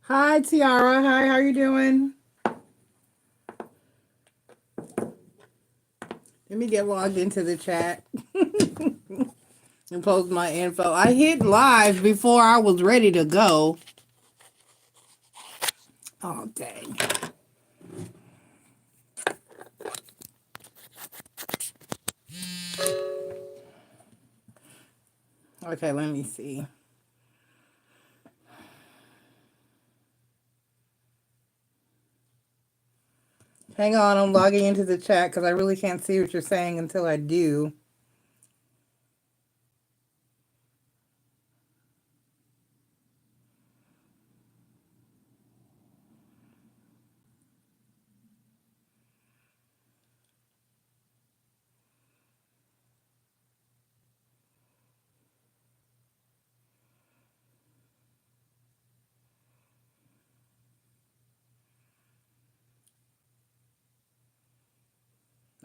Hi, Tiara. Hi, how you doing? Let me get logged into the chat and post my info. I hit live before I was ready to go. Oh, dang. Okay, let me see. Hang on, I'm logging into the chat because I really can't see what you're saying until I do.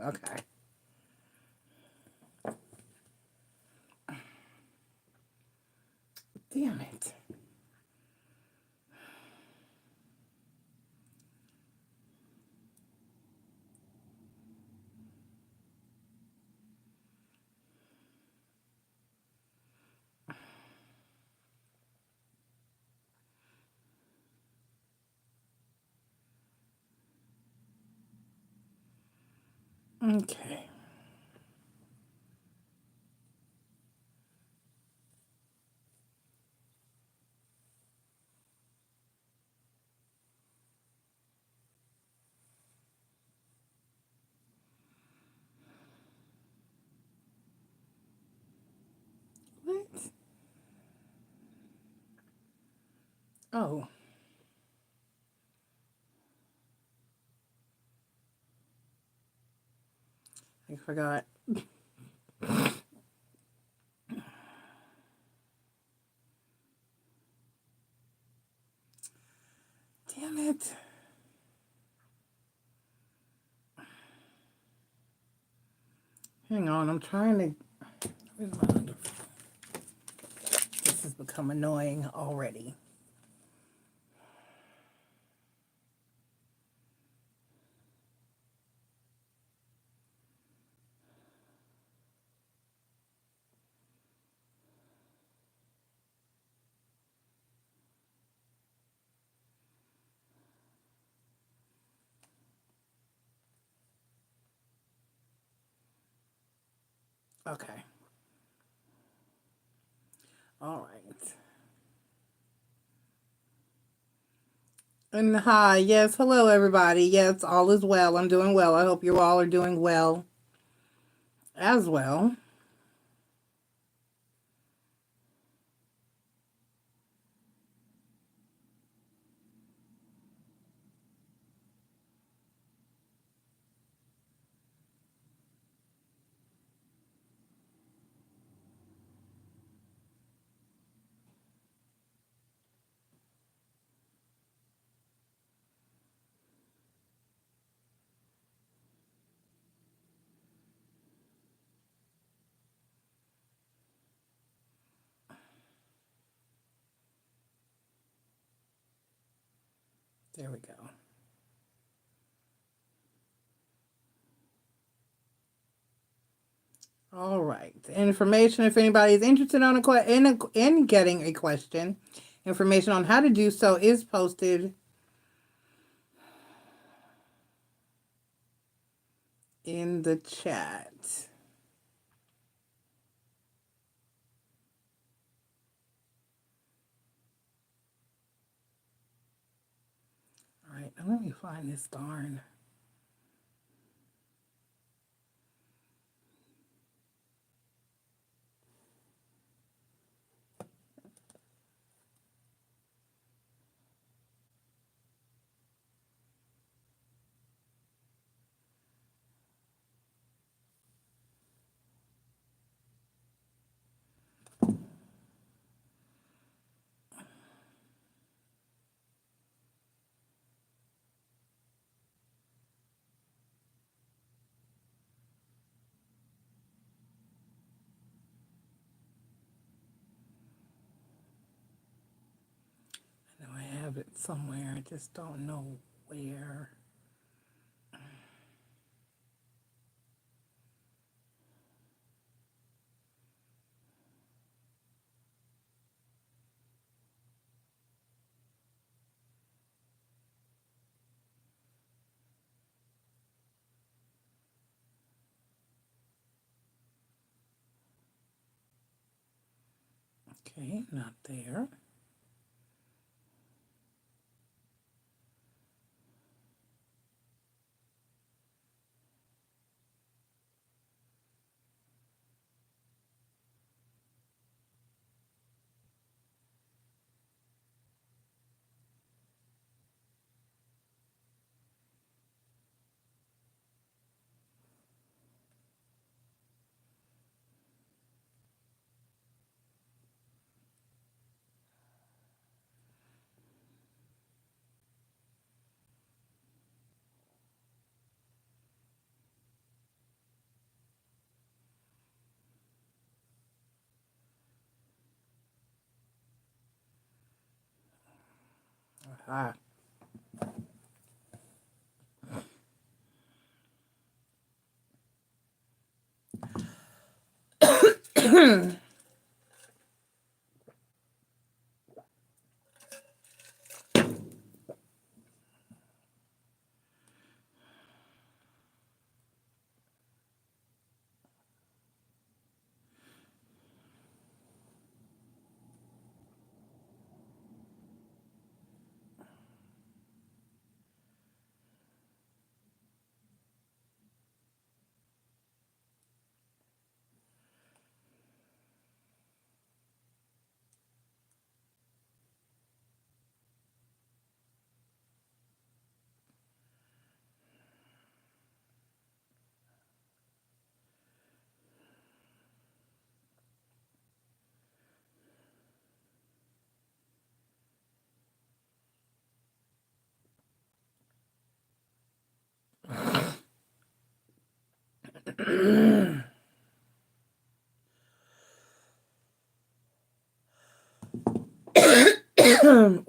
Okay. Damn it. Okay. What? Oh, I forgot. Damn it. Hang on, I'm trying to. Where's my other phone? This has become annoying already. Okay. All right. And hi, yes, hello everybody. Yes, all is well. I'm doing well. I hope you all are doing well as well. There we go. All right. Information if anybody is interested on in getting a question, information on how to do so is posted in the chat. All right, now let me find this darn. have it somewhere. I just don't know where. Okay, not there. Ah.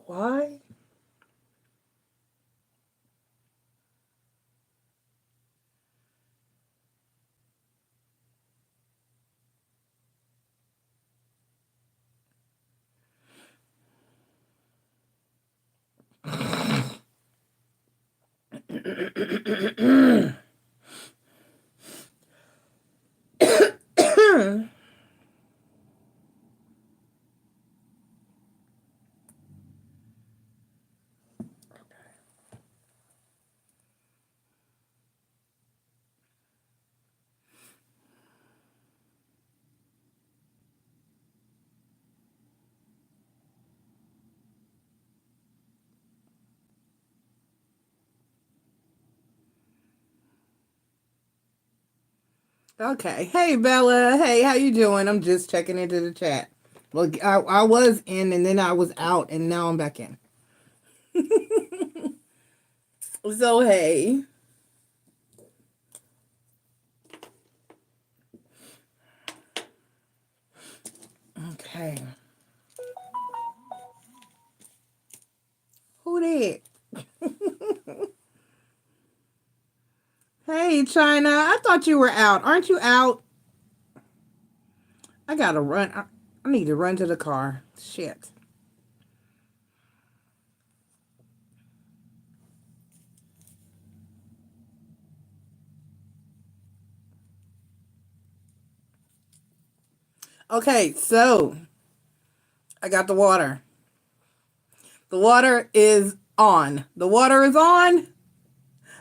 Why? Okay. Hey, Bella. Hey, how you doing? I'm just checking into the chat. Well, I was in and then I was out and now I'm back in. So, hey. Okay. Who that? Hey, China. I thought you were out. Aren't you out? I gotta run. I need to run to the car. Shit. Okay, so I got the water. The water is on. The water is on.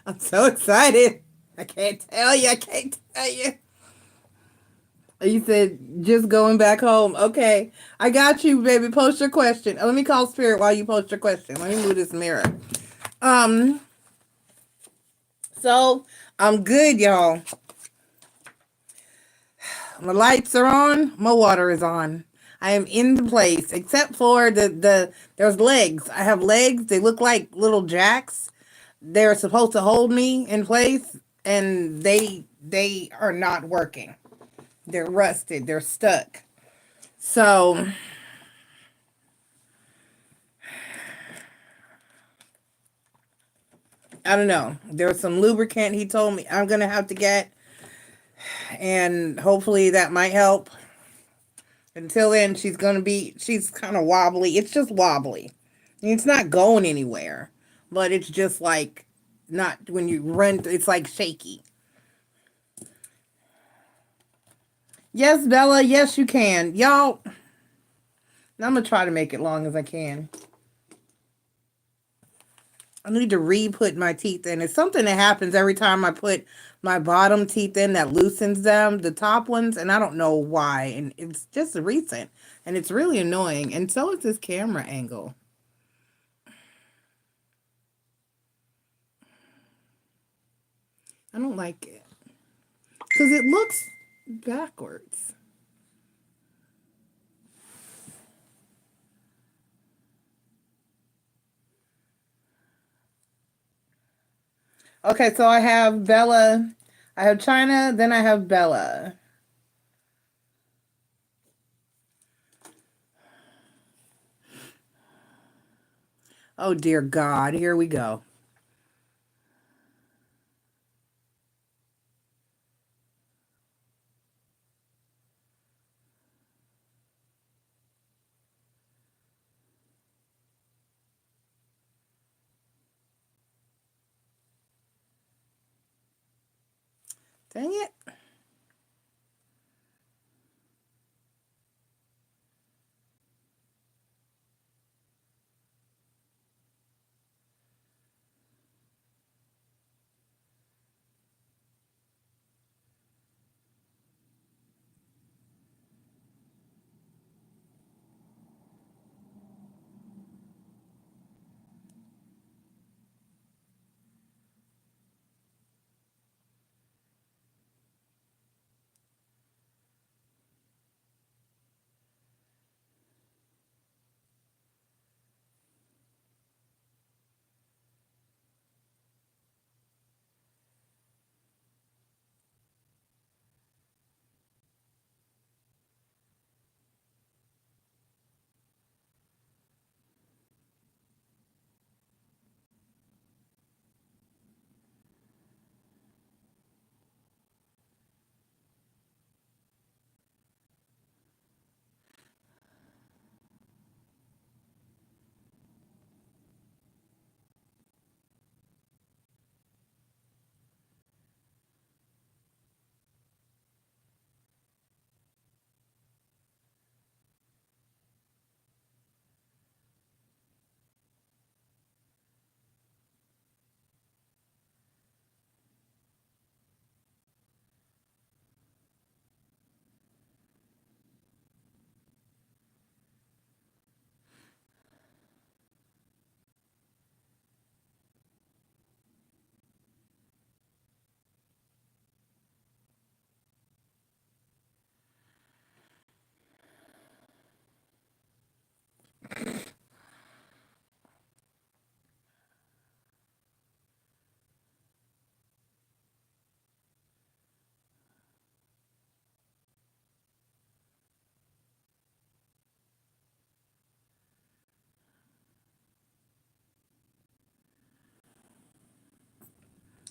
I'm so excited. I can't tell you. I can't tell you. You said just going back home. Okay. I got you, baby. Post your question. Let me call Spirit while you post your question. Let me move this mirror. Um, so I'm good, y'all. My lights are on, my water is on. I am in the place, except for there's legs. I have legs. They look like little jacks. They're supposed to hold me in place, and they are not working. They're rusted. They're stuck. So I don't know. There's some lubricant he told me I'm going to have to get, and hopefully that might help. Until then, she's kind of wobbly. It's just wobbly. It's not going anywhere, but it's just like, not when you run, it's like shaky. Yes, Bella, yes, you can. Y'all, I'm going to try to make it long as I can. I need to re-put my teeth in. It's something that happens every time I put my bottom teeth in that loosens them, the top ones, and I don't know why. And it's just recent, and it's really annoying. And so is this camera angle. I don't like it because it looks backwards. Okay, so I have Bella, I have China, then I have Bella. Oh dear God, here we go. Dang it.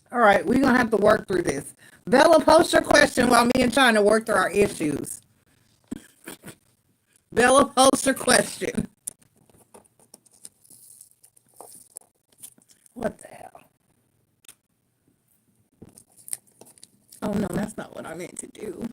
All right, we're going to have to work through this. Bella, post your question while me and China work through our issues. Bella, post your question. What the hell? Oh no, that's not what I meant to do.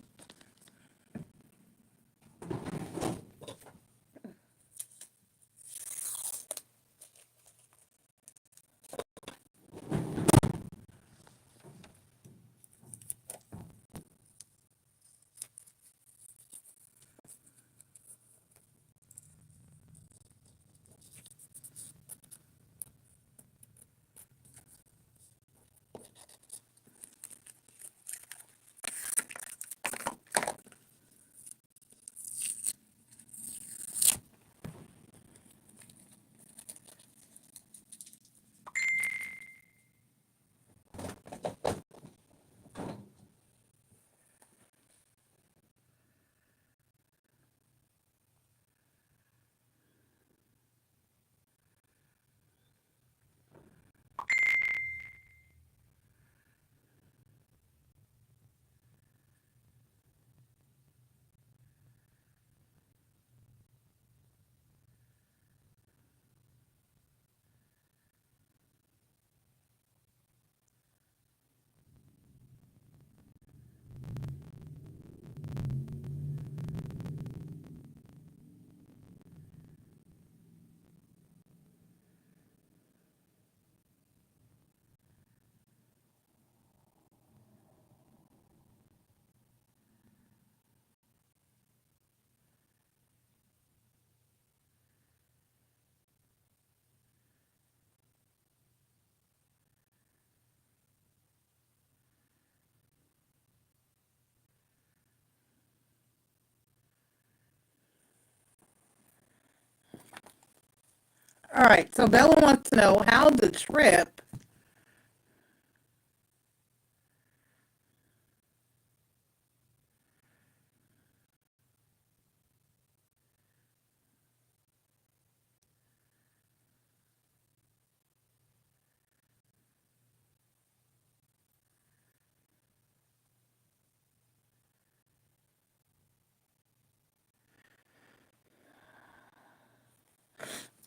All right, so Bella wants to know how the trip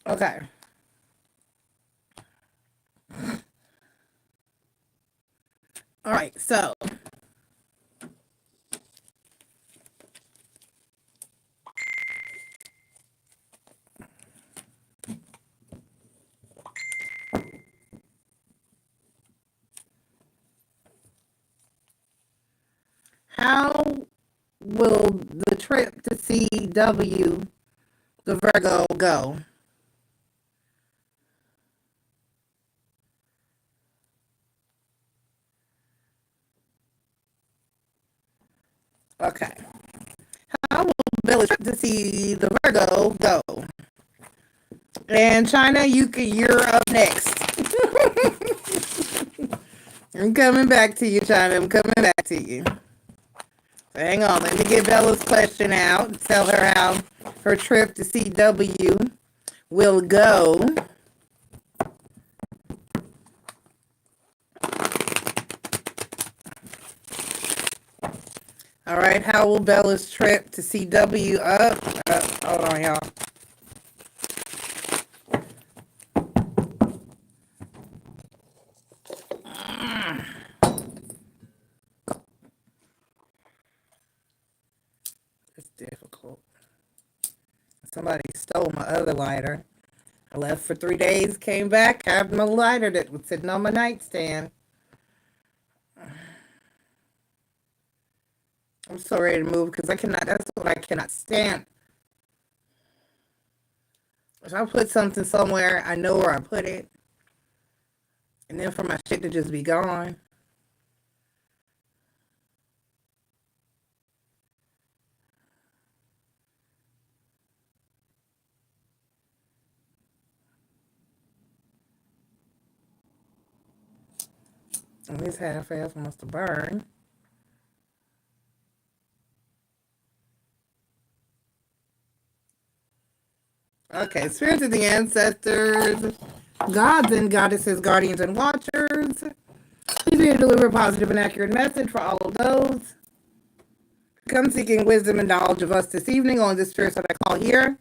okay. All right, so how will the trip to CW, the Virgo, go? Okay. How will Bella's trip to see the Virgo go? And China, you're up next. I'm coming back to you, China. I'm coming back to you. Hang on, let me get Bella's question out and tell her how her trip to CW will go. All right, how will Bella's trip to CW up? Hold on, y'all. It's difficult. Somebody stole my other lighter. I left for 3 days, came back, had my lighter that was sitting on my nightstand. I'm so ready to move because that's what I cannot stand. If I put something somewhere, I know where I put it. And then for my shit to just be gone. And this half-ass wants to burn. Okay, spirits of the ancestors, gods and goddesses, guardians and watchers. Please be here to deliver a positive and accurate message for all of those. Come seeking wisdom and knowledge of us this evening on this spirits that I call here.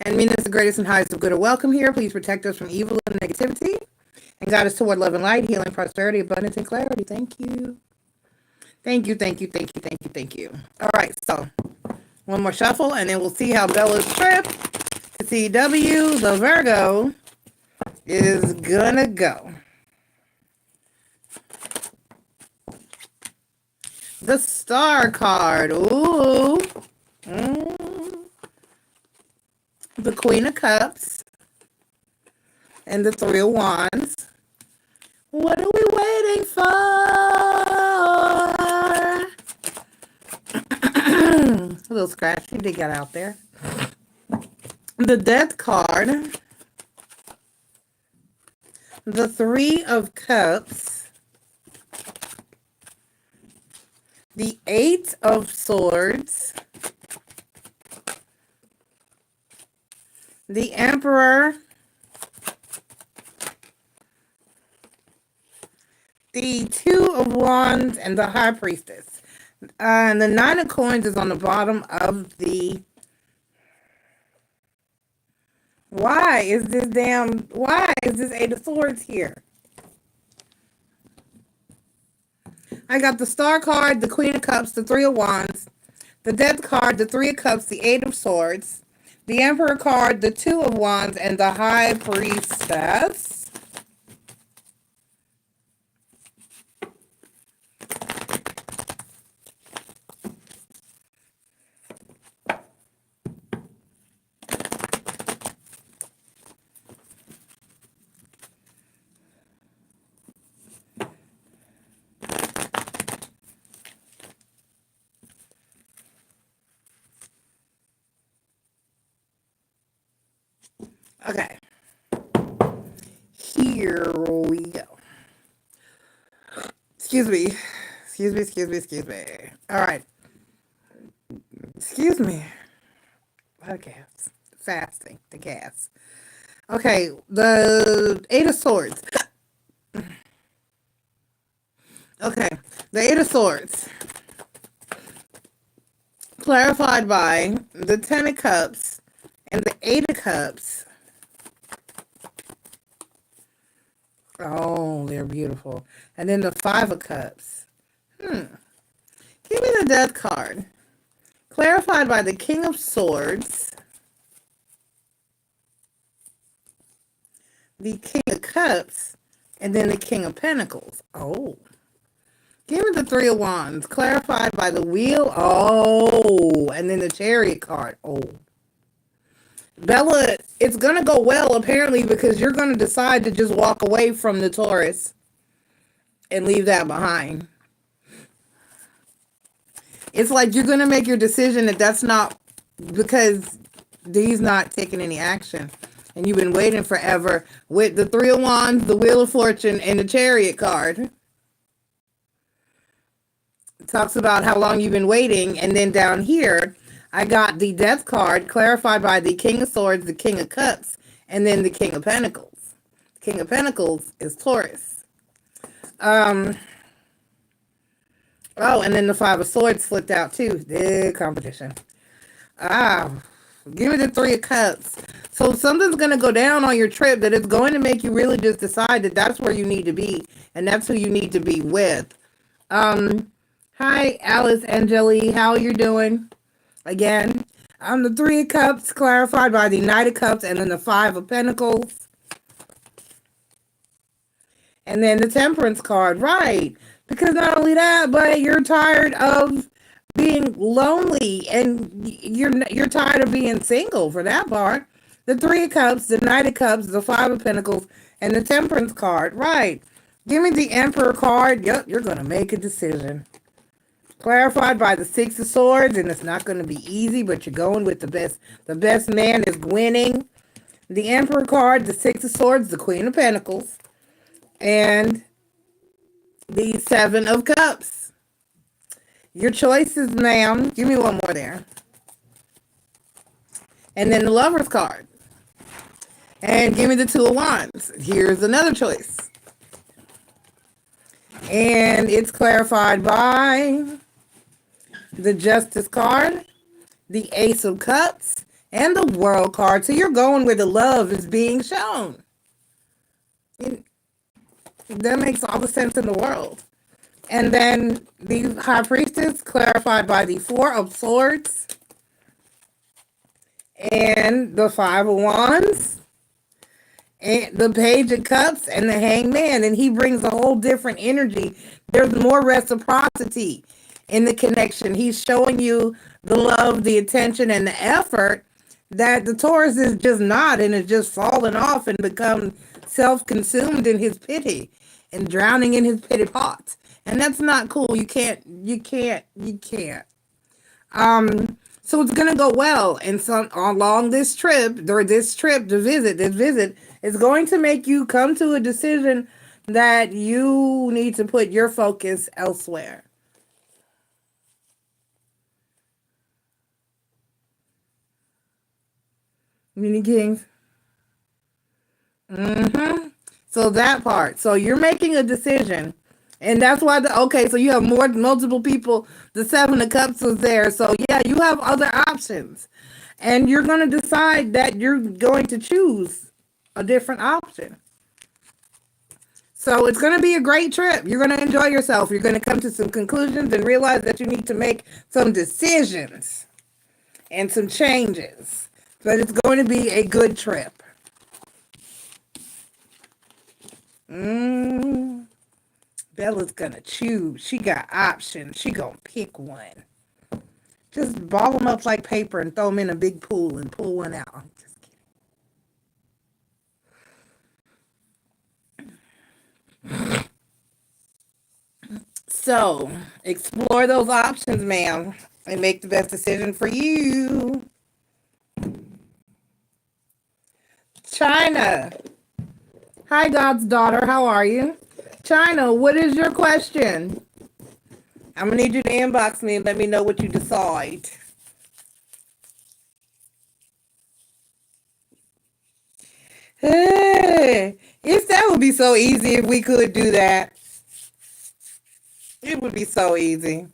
And mean us the greatest and highest of good or welcome here. Please protect us from evil and negativity. And guide us toward love and light, healing, prosperity, abundance, and clarity. Thank you. Thank you, thank you, thank you, thank you, thank you. All right, so one more shuffle, and then we'll see how Bella's trip to CW, the Virgo, is gonna go. The Star card. Ooh. The Queen of Cups. And the Three of Wands. What are we waiting for? A little scratchy to get out there. The Death card. The Three of Cups. The Eight of Swords. The Emperor. The Two of Wands and the High Priestess. And the Nine of Coins is on the bottom of the... Why is this Eight of Swords here? I got the Star card, the Queen of Cups, the Three of Wands, the Death card, the Three of Cups, the Eight of Swords, the Emperor card, the Two of Wands, and the High Priestess. Okay. Here we go. Excuse me. Excuse me. All right. Excuse me. A lot of gas. Fasting. The gas. Okay. The Eight of Swords. Okay. The Eight of Swords. Clarified by the Ten of Cups and the Eight of Cups. Oh, they're beautiful. And then the Five of Cups. Give me the Death card. Clarified by the King of Swords, the King of Cups, and then the King of Pentacles. Oh. Give me the Three of Wands. Clarified by the Wheel. Oh. And then the Chariot card. Oh. Bella, it's going to go well, apparently, because you're going to decide to just walk away from the Taurus and leave that behind. It's like you're going to make your decision that that's not, because he's not taking any action. And you've been waiting forever with the Three of Wands, the Wheel of Fortune, and the Chariot card. It talks about how long you've been waiting. And then down here, I got the Death card clarified by the King of Swords, the King of Cups, and then the King of Pentacles. The King of Pentacles is Taurus. Oh, and then the Five of Swords flipped out too. The competition. Give me the Three of Cups. So something's going to go down on your trip that is going to make you really just decide that that's where you need to be. And that's who you need to be with. Hi, Alice Angeli. How are you doing? Again, the Three of Cups clarified by the Knight of Cups and then the Five of Pentacles. And then the Temperance card. Right. Because not only that, but you're tired of being lonely and you're tired of being single for that part. The Three of Cups, the Knight of Cups, the Five of Pentacles, and the Temperance card. Right. Give me the Emperor card. Yep, you're going to make a decision. Clarified by the Six of Swords, and it's not going to be easy, but you're going with the best. The best man is winning. The Emperor card, the Six of Swords, the Queen of Pentacles, and the Seven of Cups. Your choices, ma'am. Give me one more there. And then the Lover's card. And give me the Two of Wands. Here's another choice. And it's clarified by the Justice card, the Ace of Cups, and the World card. So you're going where the love is being shown. That makes all the sense in the world. And then the High Priestess clarified by the Four of Swords and the Five of Wands and the Page of Cups and the Hangman. And he brings a whole different energy. There's more reciprocity in the connection. He's showing you the love, the attention, and the effort that the Taurus is just not, and is just falling off and become self-consumed in his pity and drowning in his pity pot. And that's not cool. You can't. So it's going to go well. And so along this trip, this visit is going to make you come to a decision that you need to put your focus elsewhere. Mini Kings. So that part. So you're making a decision. And that's why so you have multiple people. The Seven of Cups was there. So yeah, you have other options. And you're going to decide that you're going to choose a different option. So it's going to be a great trip. You're going to enjoy yourself. You're going to come to some conclusions and realize that you need to make some decisions and some changes. But it's going to be a good trip. Bella's gonna choose. She got options. She gonna pick one. Just ball them up like paper and throw them in a big pool and pull one out. I'm just kidding. So, explore those options, ma'am, and make the best decision for you. China. Hi, God's daughter. How are you? China, what is your question? I'm going to need you to inbox me and let me know what you decide. Hey, if that would be so easy if we could do that. It would be so easy.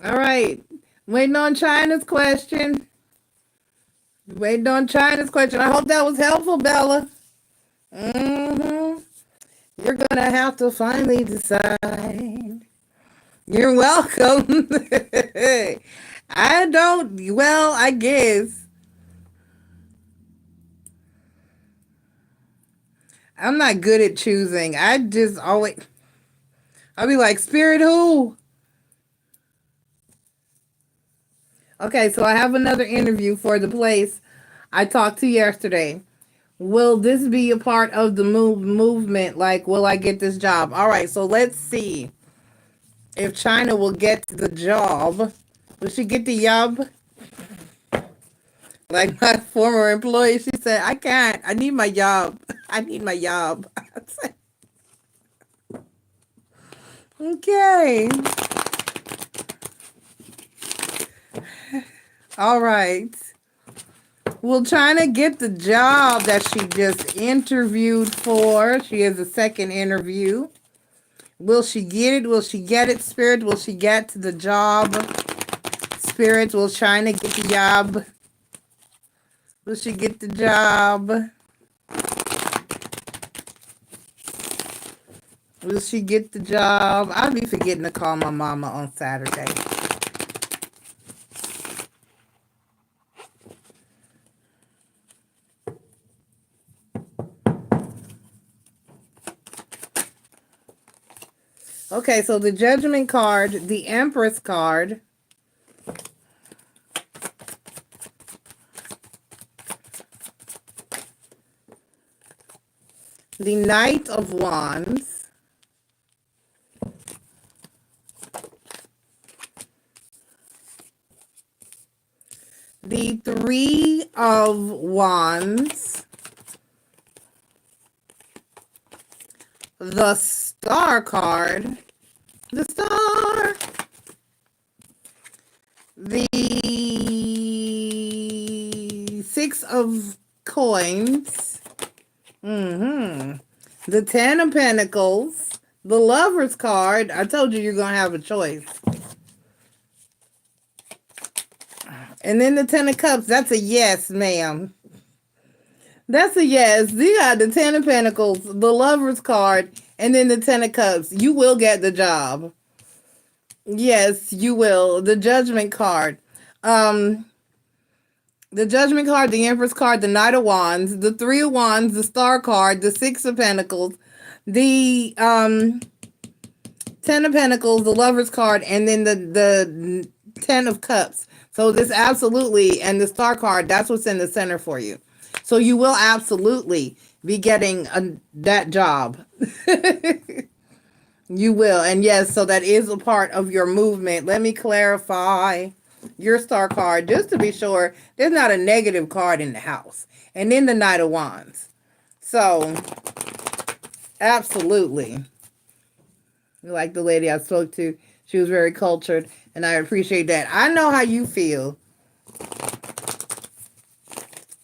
All right. Waiting on China's question. Waiting on China's question. I hope that was helpful, Bella. Mm-hmm. You're going to have to finally decide. You're welcome. I guess. I'm not good at choosing. I'll be like, Spirit who? Okay, so I have another interview for the place I talked to yesterday. Will this be a part of the movement? Like, will I get this job? All right, so let's see if China will get the job. Will she get the job? Like my former employee, she said, I can't. I need my job. I need my job. Okay. All right. Will China get the job that she just interviewed for? She has a second interview. Will she get it? Will she get it, Spirit? Will she get the job? Spirit, will China get the job? Will she get the job? Will she get the job? I'll be forgetting to call my mama on Saturday. Okay, so the Judgment card, the Empress card, the Knight of Wands, the Three of Wands, the Star card, the Star, the Six of Coins, the Ten of Pentacles, the Lover's card. I told you you're going to have a choice. And then the Ten of Cups. That's a yes, ma'am. That's a yes. You got the Ten of Pentacles, the Lover's card, and then the Ten of Cups. You will get the job. Yes, you will. The Judgment card. The Judgment card, the Empress card, the Knight of Wands, the Three of Wands, the Star card, the Six of Pentacles, the Ten of Pentacles, the Lover's card, and then the Ten of Cups. So this absolutely, and the Star card, that's what's in the center for you. So you will absolutely be getting that job. You will. And yes, so that is a part of your movement. Let me clarify your Star card just to be sure there's not a negative card in the house. And then the Knight of Wands. So, absolutely. Like the lady I spoke to, she was very cultured, and I appreciate that. I know how you feel.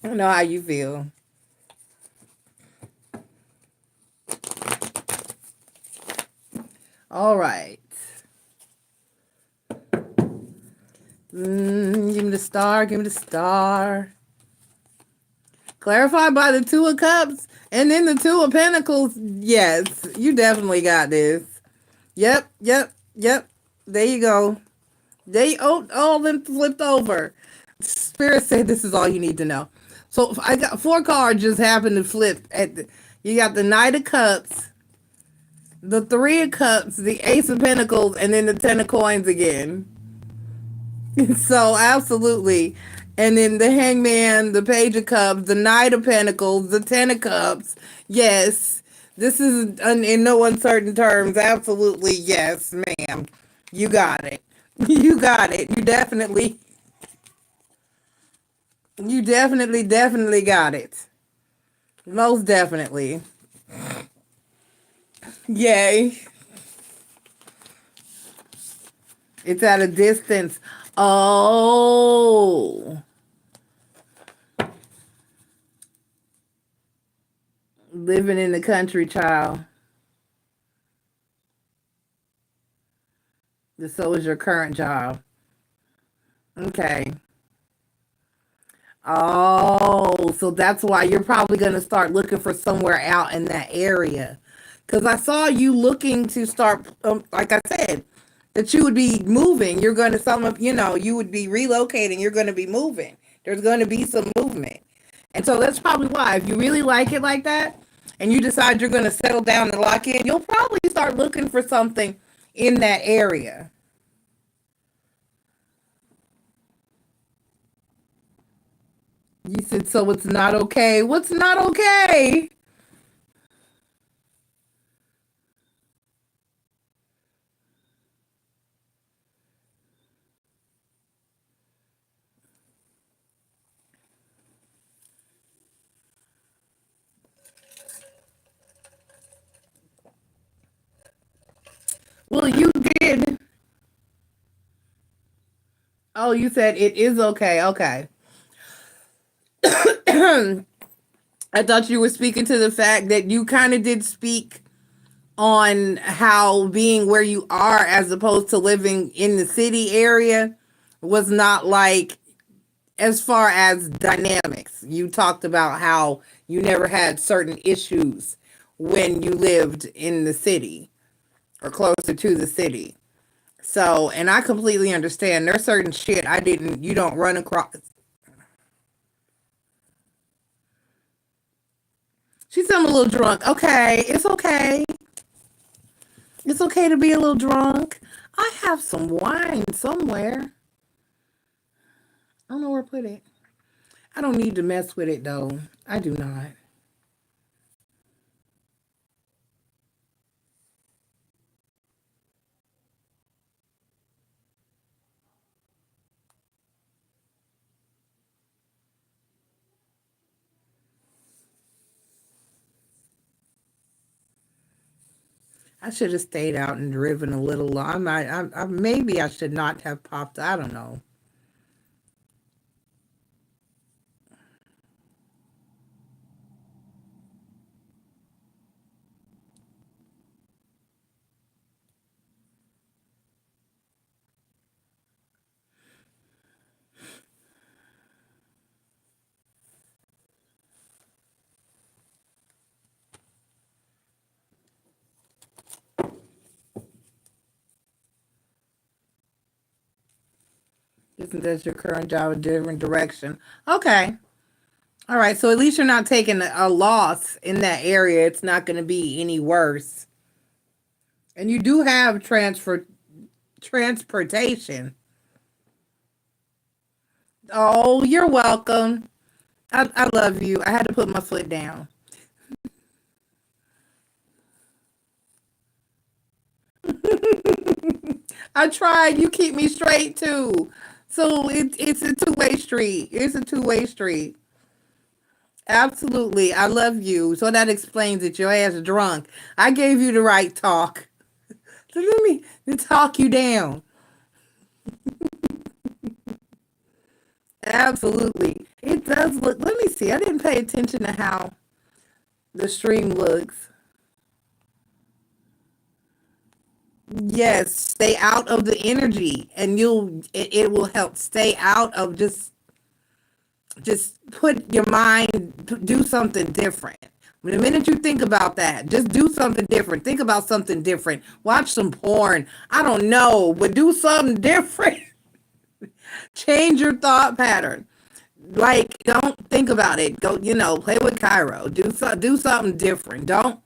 I know how you feel. All right. Give me the Star. Give me the Star. Clarified by the Two of Cups and then the Two of Pentacles. Yes, you definitely got this. Yep. There you go. They all them flipped over. Spirit said this is all you need to know. So I got four cards just happened to flip at you got the Knight of Cups, the Three of Cups, the Ace of Pentacles, and then the Ten of Coins again. So absolutely. And then the Hangman, the Page of Cups, the Knight of Pentacles, the Ten of Cups. Yes. This is in no uncertain terms. Absolutely. Yes, ma'am. You got it. You got it. You definitely got it. Most definitely. Yay. It's at a distance. Oh. Living in the country, child. So is your current job. Okay. Oh, so that's why you're probably going to start looking for somewhere out in that area. Because I saw you looking to start, like I said, that you would be moving. You're going to, you would be relocating. You're going to be moving. There's going to be some movement. And so that's probably why. If you really like it like that, and you decide you're going to settle down and lock in, you'll probably start looking for something in that area. You said, so it's not okay. What's not okay? Well, you did. Oh, you said it is okay. Okay. I thought you were speaking to the fact that you kind of did speak on how being where you are as opposed to living in the city area was not like as far as dynamics. You talked about how you never had certain issues when you lived in the city or closer to the city. So, and I completely understand. There's certain shit you don't run across. She said I'm a little drunk. Okay, it's okay. It's okay to be a little drunk. I have some wine somewhere. I don't know where to put it. I don't need to mess with it though. I do not. I should have stayed out and driven a little long. Maybe I should not have popped. I don't know. Isn't that your current job a different direction? Okay. All right. So at least you're not taking a loss in that area. It's not going to be any worse. And you do have transportation. Oh, you're welcome. I love you. I had to put my foot down. I tried. You keep me straight too. So it's a two-way street. It's a two-way street. Absolutely. I love you. So that explains it. Your ass drunk. I gave you the right talk. So let me talk you down. Absolutely. It does look. Let me see. I didn't pay attention to how the stream looks. Yes, stay out of the energy and it will help stay out of just put your mind do something different. The minute you think about that, just do something different. Think about something different. Watch some porn. I don't know, but do something different. Change your thought pattern. Like, don't think about it. Go, play with Cairo. Do something different. Don't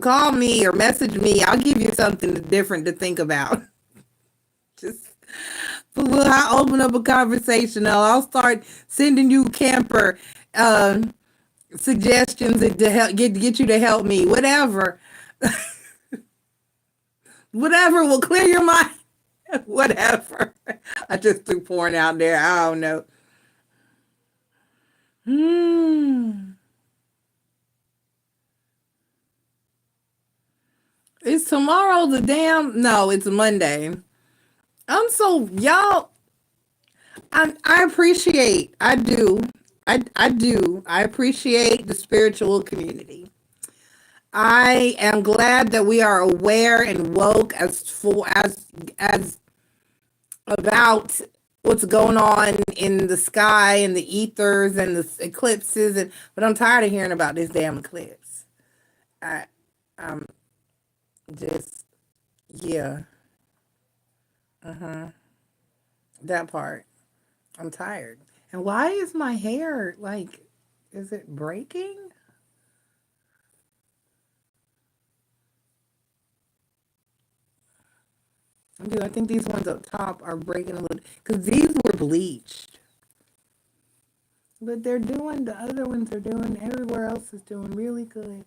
call me or message me. I'll give you something different to think about. Just I'll open up a conversation. I'll start sending you camper suggestions to help get you to help me. Whatever, whatever will clear your mind. Whatever. I just threw porn out there. I don't know. It's tomorrow the damn no, it's Monday. I'm so y'all I appreciate I do. I do. I appreciate the spiritual community. I am glad that we are aware and woke as about what's going on in the sky and the ethers and the eclipses but I'm tired of hearing about this damn eclipse. I'm just yeah. That part. I'm tired. And why is my hair like is it breaking? Dude, I think these ones up top are breaking a little because these were bleached. But the other ones are doing, everywhere else is doing really good.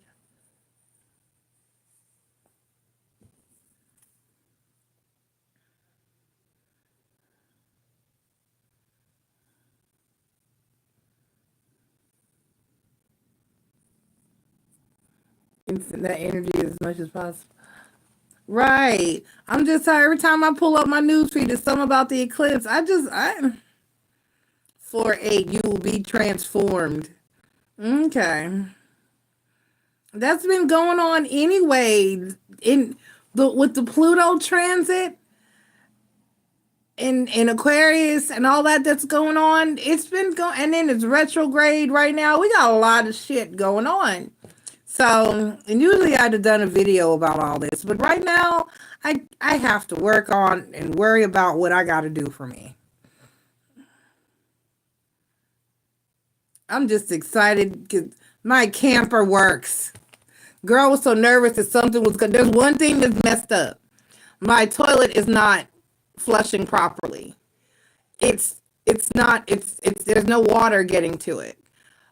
Instant that energy as much as possible. Right. I'm just tired. Every time I pull up my newsfeed, there's something about the eclipse. For you will be transformed. Okay. That's been going on anyway. With the Pluto transit in Aquarius and all that's going on. It's been going, and then it's retrograde right now. We got a lot of shit going on. So, and usually I'd have done a video about all this, but right now I have to work on and worry about what I got to do for me. I'm just excited because my camper works. Girl was so nervous that something was good. There's one thing that's messed up. My toilet is not flushing properly. It's not, there's no water getting to it.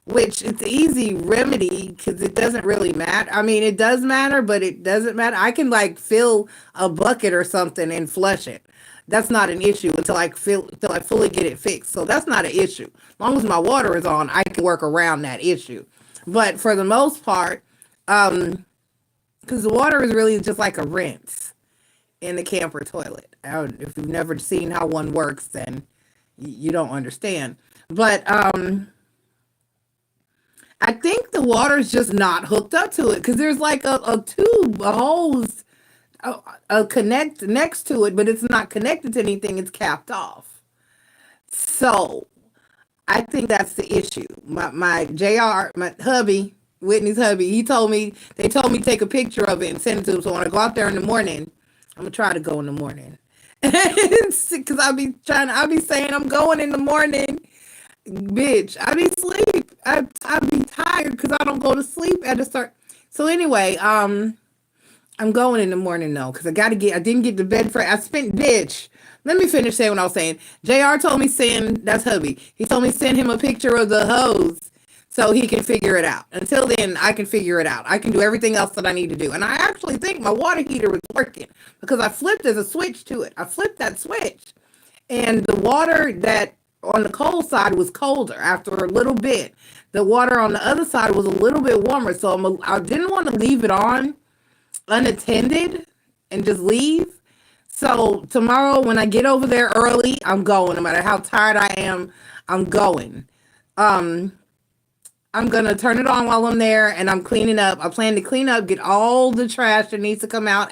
Which it's easy remedy because it doesn't really matter. I mean, it does matter, but it doesn't matter. I can like fill a bucket or something and flush it. That's not an issue until I fully get it fixed. So that's not an issue. As long as my water is on, I can work around that issue. But for the most part, because the water is really just like a rinse in the camper toilet. If you've never seen how one works, then you don't understand. But I think the water's just not hooked up to it because there's like a tube, a hose, a connect next to it, but it's not connected to anything. It's capped off. So I think that's the issue. My JR, my hubby, Whitney's hubby, they told me to take a picture of it and send it to him. So when I go out there in the morning, I'm gonna try to go in the morning. Because I'll be saying I'm going in the morning. Bitch, I be sleep. I be tired because I don't go to sleep at a start. So anyway, I'm going in the morning though because I didn't get to bed for. Bitch. Let me finish saying what I was saying. JR told me that's hubby. He told me send him a picture of the hose so he can figure it out. Until then, I can figure it out. I can do everything else that I need to do. And I actually think my water heater was working because I flipped there's a switch to it. I flipped that switch, and the water that on the cold side was colder after a little bit. The water on the other side was a little bit warmer. So I didn't want to leave it on unattended and just leave. So tomorrow when I get over there early, I'm going. No matter how tired I am, I'm going. I'm going to turn it on while I'm there and I'm cleaning up. I plan to clean up, get all the trash that needs to come out,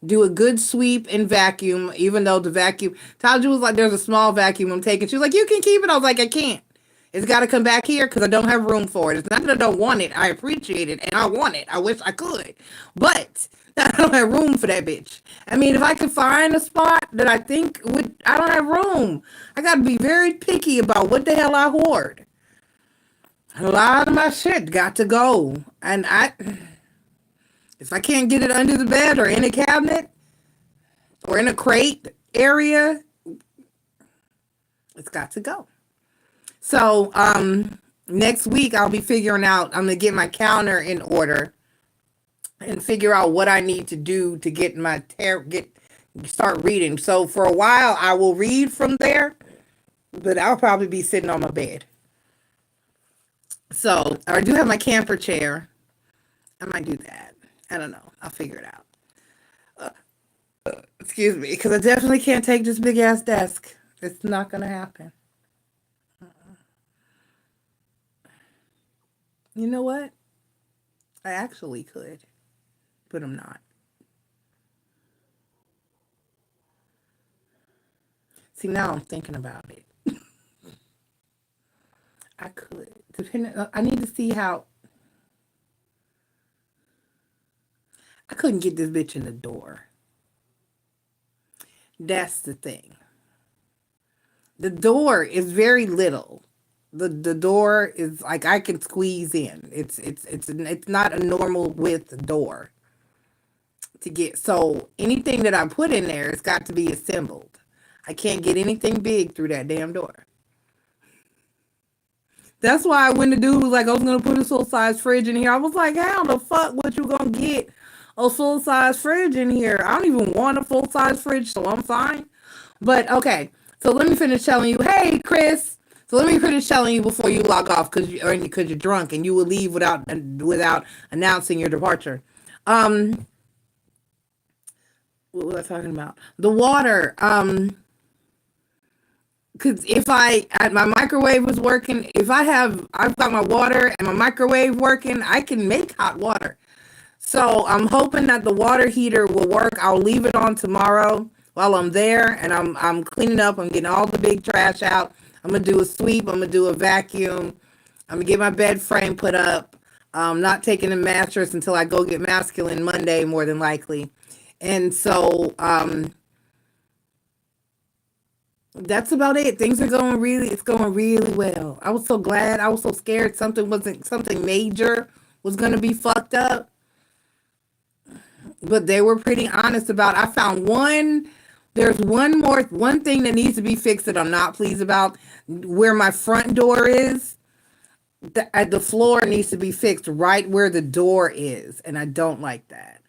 do a good sweep and vacuum, even though the vacuum, Taja was like, there's a small vacuum I'm taking. She was like, you can keep it. I was like, I can't. It's got to come back here because I don't have room for it. It's not that I don't want it. I appreciate it and I want it. I wish I could. But I don't have room for that bitch. I mean, if I could find a spot that I think would, I don't have room. I got to be very picky about what the hell I hoard. A lot of my shit got to go. And if I can't get it under the bed or in a cabinet or in a crate area, it's got to go. So, next week I'll be figuring out, I'm going to get my counter in order and figure out what I need to do to get my, start reading. So for a while I will read from there, but I'll probably be sitting on my bed. So, I do have my camper chair. I might do that. I don't know. I'll figure it out. Excuse me, because I definitely can't take this big ass desk. It's not going to happen. You know what? I actually could, but I'm not. See, now I'm thinking about it. I could. I need to see how. I couldn't get this bitch in the door. That's the thing. The door is very little. The door is like I can squeeze in. It's not a normal width door to get. So anything that I put in there, it's got to be assembled. I can't get anything big through that damn door. That's why when the dude was like, I was gonna put a full size fridge in here, I was like, how the fuck what you gonna get a full size fridge in here? I don't even want a full size fridge, so I'm fine. But okay, so let me finish telling you. Hey, Chris. So let me finish telling you before you log off because you're drunk and you will leave without announcing your departure. What was I talking about? The water. Because if my microwave was working, I've got my water and my microwave working, I can make hot water. So I'm hoping that the water heater will work. I'll leave it on tomorrow while I'm there and I'm cleaning up. I'm getting all the big trash out. I'm going to do a sweep. I'm going to do a vacuum. I'm going to get my bed frame put up. I'm not taking the mattress until I go get masculine Monday, more than likely. And so that's about it. Things are going it's going really well. I was so glad. I was so scared something major was going to be fucked up. But they were pretty honest about, I found there's one thing that needs to be fixed that I'm not pleased about. Where my front door is, the floor needs to be fixed right where the door is. And I don't like that.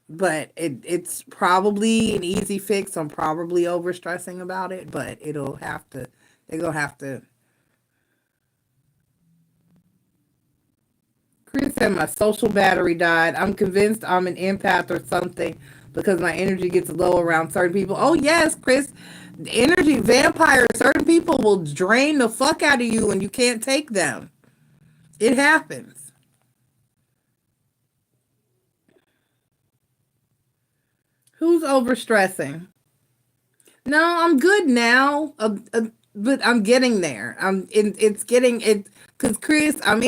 But it's probably an easy fix. I'm probably overstressing about it, but they're going to have to. Chris said my social battery died. I'm convinced I'm an empath or something because my energy gets low around certain people. Oh, yes, Chris. Energy vampires, certain people will drain the fuck out of you and you can't take them. It happens. Who's overstressing? No, I'm good now, but I'm getting there. It's getting it because Chris. I'm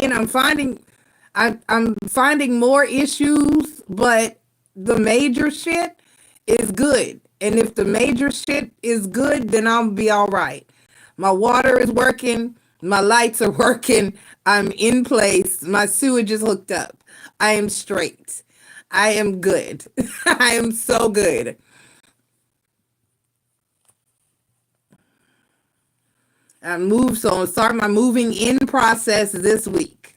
finding more issues, but the major shit is good. And if the major shit is good, then I'll be all right. My water is working. My lights are working. I'm in place. My sewage is hooked up. I am straight. I am good. I am so good. So I'll start my moving in process this week.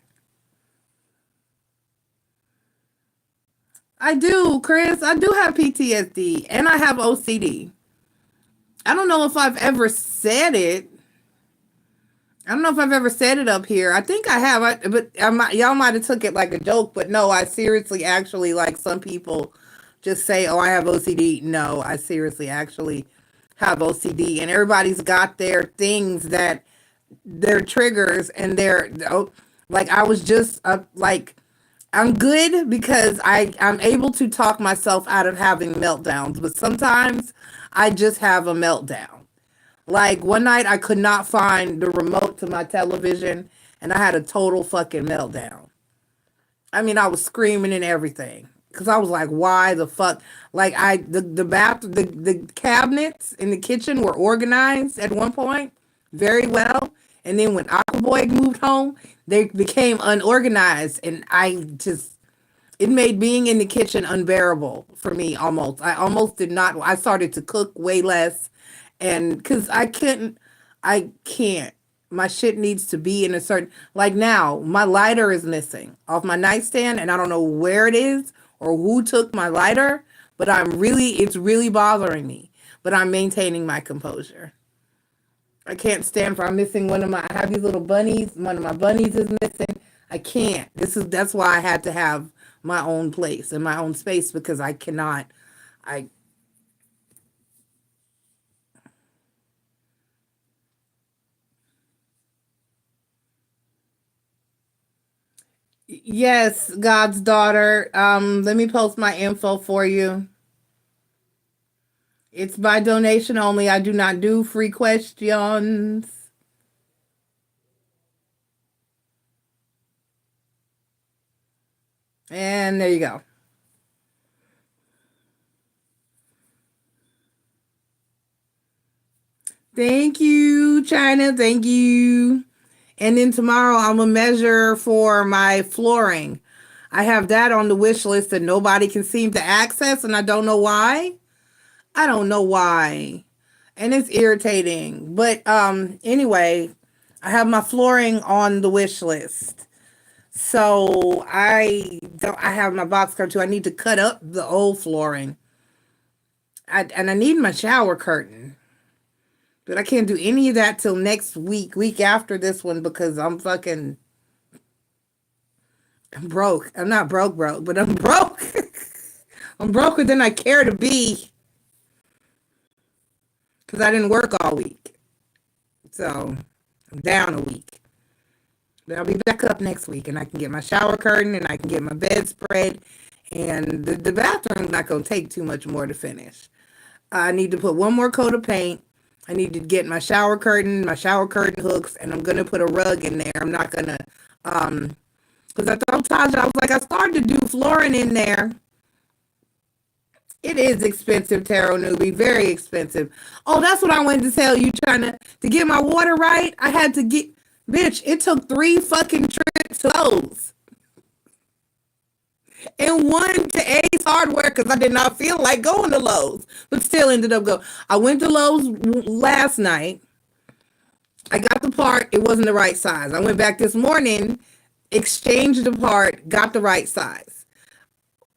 I do, Chris. I do have PTSD and I have OCD. I don't know if I've ever said it. I don't know if I've ever said it up here. I think I have, y'all might have took it like a joke, but no, I seriously actually, like some people just say, oh, I have OCD. No, I seriously actually have OCD, and everybody's got their things that their triggers and their, like I was just like I'm good because I'm able to talk myself out of having meltdowns, but sometimes I just have a meltdown. Like one night I could not find the remote to my television and I had a total fucking meltdown. I mean, I was screaming and everything because I was like, why the fuck? Like the cabinets in the kitchen were organized at one point very well. And then when Aquaboy moved home, they became unorganized and it made being in the kitchen unbearable for me almost. I almost did not. I started to cook way less, and because I can't. My shit needs to be in a certain. Like now, my lighter is missing off my nightstand, and I don't know where it is or who took my lighter. But it's really bothering me. But I'm maintaining my composure. I can't stand for. I'm missing one of my. I have these little bunnies. One of my bunnies is missing. I can't. That's why I had to have my own place and my own space because I cannot. I Yes, God's daughter. Let me post my info for you. It's by donation only. I do not do free questions. And there you go. Thank you, China. Thank you. And then tomorrow I'm a measure for my flooring. I have that on the wish list that nobody can seem to access, and I don't know why. I don't know why. And it's irritating. But anyway, I have my flooring on the wish list. So I have my box curtain too. I need to cut up the old flooring. And I need my shower curtain. But I can't do any of that till next week after this one because I'm broke. I'm not broke, but I'm broke. I'm broker than I care to be because I didn't work all week. So I'm down a week. But I'll be back up next week and I can get my shower curtain and I can get my bedspread. And the bathroom's not going to take too much more to finish. I need to put one more coat of paint. I need to get my shower curtain hooks, and I'm going to put a rug in there. I'm not going to, because I told Tasha, I was like, I started to do flooring in there. It is expensive, Tarot Newbie, very expensive. Oh, that's what I wanted to tell you, trying to get my water right. I had to bitch, it took 3 fucking trips to Lowe's. And one to Ace Hardware because I did not feel like going to Lowe's, but still ended up going. I went to Lowe's last night. I got the part. It wasn't the right size. I went back this morning, exchanged the part, got the right size.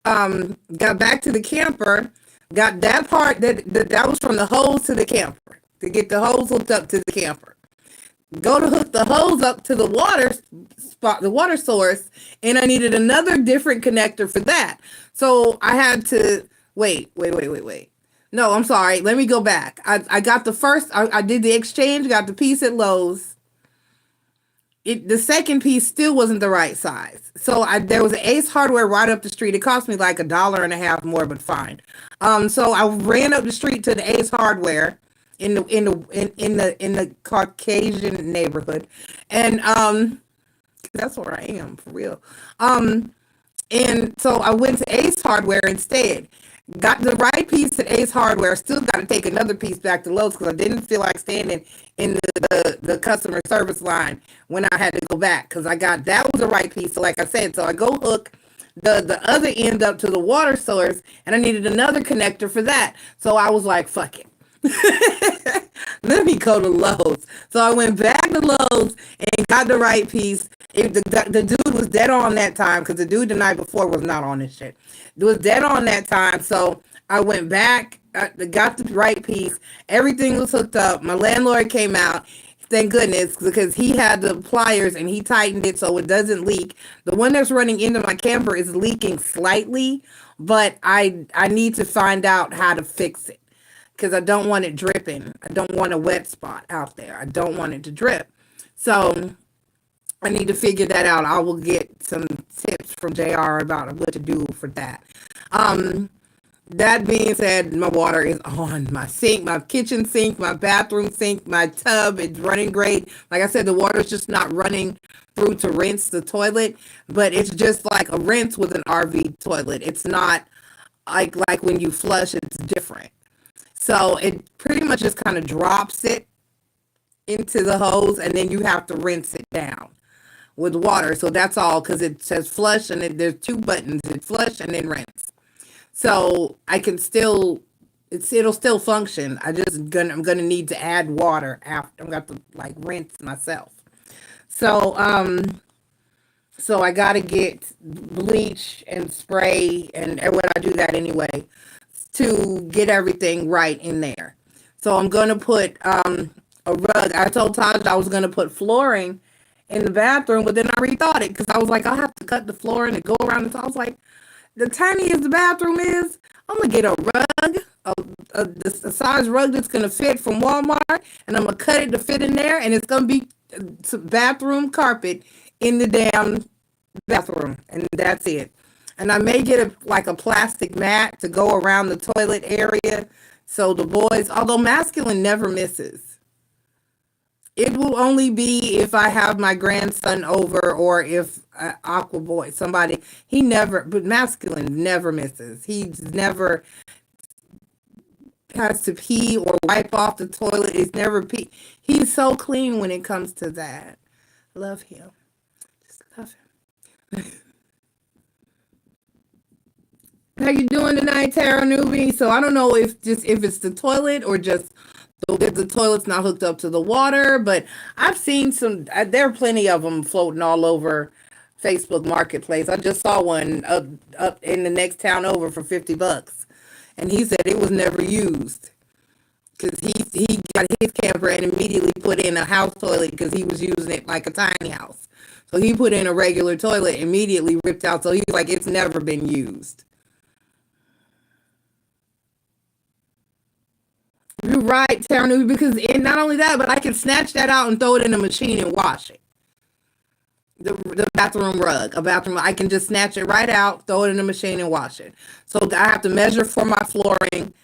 Got back to the camper, got that part that was from the hose to the camper to get the hose hooked up to the camper. Go to hook the hose up to the water source, and I needed another different connector for that. So I had to wait. No, I'm sorry. Let me go back. I got the first. I did the exchange. Got the piece at Lowe's. The second piece still wasn't the right size. So there was an Ace Hardware right up the street. It cost me like $1.50 more, but fine. So I ran up the street to the Ace Hardware in the Caucasian neighborhood, and that's where I am for real. And so I went to Ace Hardware instead. Got the right piece at Ace Hardware. Still got to take another piece back to Lowe's because I didn't feel like standing in the customer service line when I had to go back because that was the right piece. So like I said, so I go hook the other end up to the water source, and I needed another connector for that. So I was like, fuck it. Let me go to Lowe's. So I went back to Lowe's and got the right piece. The dude was dead on that time because the dude the night before was not on this shit. It was dead on that time. So I went back, got the right piece. Everything was hooked up. My landlord came out. Thank goodness, because he had the pliers and he tightened it so it doesn't leak. The one that's running into my camper is leaking slightly, but I need to find out how to fix it. Because I don't want it dripping. I don't want a wet spot out there. I don't want it to drip. So I need to figure that out. I will get some tips from JR about what to do for that. That being said, my water is on. My sink, my kitchen sink, my bathroom sink, my tub, it's running great. Like I said, the water's just not running through to rinse the toilet, but it's just like a rinse with an RV toilet. It's not like when you flush, it's different. So it pretty much just kind of drops it into the hose, and then you have to rinse it down with water. So that's all, because it says flush, and there's two buttons. It's flush and then rinse. So I can still, it'll still function. I'm gonna need to add water after. I'm gonna have to like rinse myself. So so I gotta get bleach and spray, and when I do that anyway, to get everything right in there. So I'm gonna put a rug. I told Taj I was gonna put flooring in the bathroom, but then I rethought it because I was like, I'll have to cut the flooring and go around. So I was like, the tinier the bathroom is, I'm gonna get a rug, a size rug that's gonna fit from Walmart, and I'm gonna cut it to fit in there, and it's gonna be bathroom carpet in the damn bathroom, and that's it. And I may get a plastic mat to go around the toilet area, so the boys, although masculine never misses. It will only be if I have my grandson over, or if Aqua Boy, somebody, but masculine never misses. He's never has to pee or wipe off the toilet. He's never pee. He's so clean when it comes to that. Love him. Just love him. How you doing tonight, Tara Newbie? So I don't know if it's the toilet or just the toilet's not hooked up to the water, but I've seen there are plenty of them floating all over Facebook Marketplace. I just saw one up in the next town over for $50, and he said it was never used because he got his camper and immediately put in a house toilet because he was using it like a tiny house. So he put in a regular toilet, immediately ripped out. So he's like, it's never been used. You're right, Tara, because not only that, but I can snatch that out and throw it in the machine and wash it. The bathroom rug, I can just snatch it right out, throw it in the machine and wash it. So I have to measure for my flooring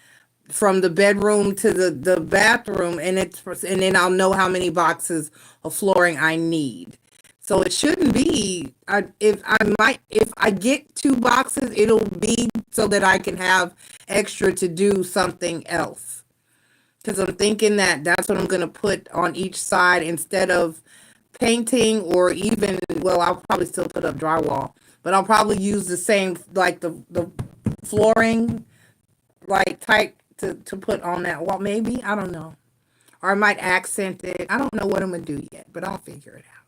from the bedroom to the bathroom, and then I'll know how many boxes of flooring I need. So it shouldn't be, if I get 2 boxes, it'll be so that I can have extra to do something else. Because I'm thinking that's what I'm going to put on each side instead of painting, or even, well, I'll probably still put up drywall, but I'll probably use the same, like the flooring, like type to put on that wall, maybe, I don't know. Or I might accent it. I don't know what I'm going to do yet, but I'll figure it out.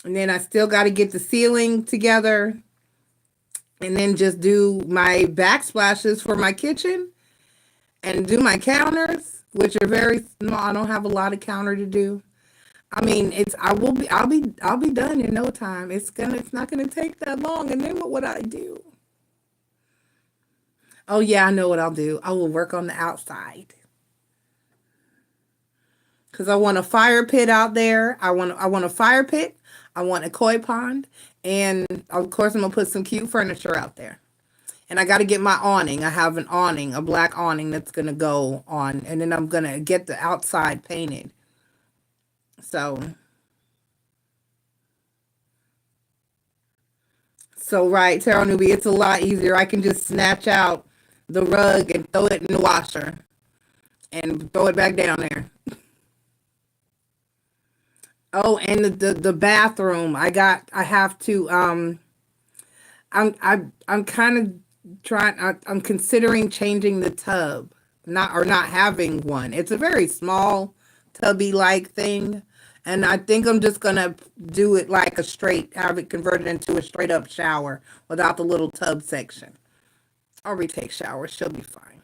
And then I still got to get the ceiling together, and then just do my backsplashes for my kitchen. And do my counters, which are very small. I don't have a lot of counter to do. I mean, I'll be done in no time. It's not gonna take that long. And then what would I do? Oh yeah, I know what I'll do. I will work on the outside. Because I want a fire pit out there. I want a fire pit. I want a koi pond. And of course I'm gonna put some cute furniture out there. And I got to get my awning. I have an awning, a black awning that's going to go on. And then I'm going to get the outside painted. So right, Tara Newbie, it's a lot easier. I can just snatch out the rug and throw it in the washer. And throw it back down there. Oh, and the bathroom. I'm kind of I'm considering changing the tub, not having one. It's a very small tubby like thing, and I think I'm just gonna do it like have it converted into a straight up shower without the little tub section. I'll retake showers, she'll be fine.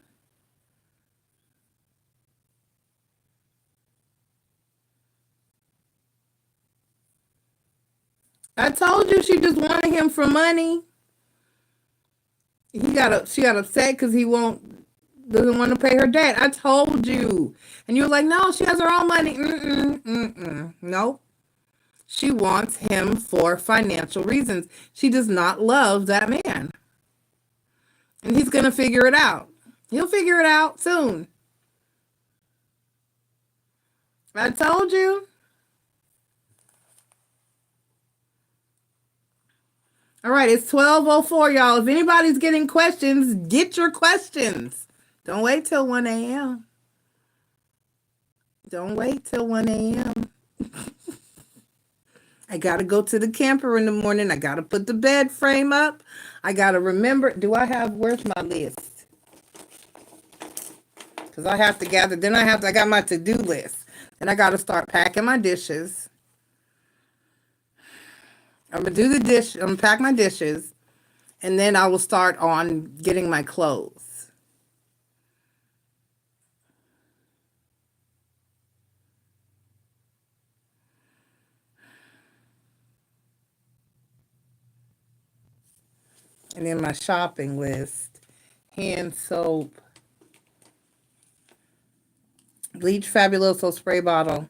I told you she just wanted him for money. She got upset because he doesn't want to pay her debt. I told you. And you were like, no, she has her own money. Nope. She wants him for financial reasons. She does not love that man. And he's going to figure it out. He'll figure it out soon. I told you. All right, it's 12:04, y'all. If anybody's getting questions, get your questions. Don't wait till 1 a.m. Don't wait till 1 a.m. I got to go to the camper in the morning. I got to put the bed frame up. I got to remember, where's my list? Because I have to gather, I got my to-do list. And I got to start packing my dishes. I'm going to pack my dishes. And then I will start on getting my clothes. And then my shopping list. Hand soap. Bleach Fabuloso spray bottle.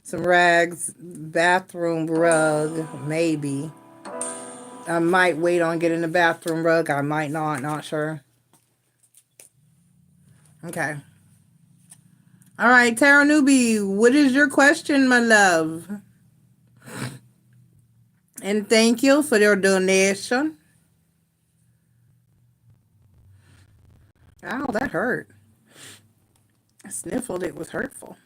Some rags. Bathroom rug. Maybe. I might wait on getting the bathroom rug. I might not sure. Okay. All right, Tara Newbie, what is your question, my love? And thank you for your donation. Ow, that hurt. I sniffled. It was hurtful.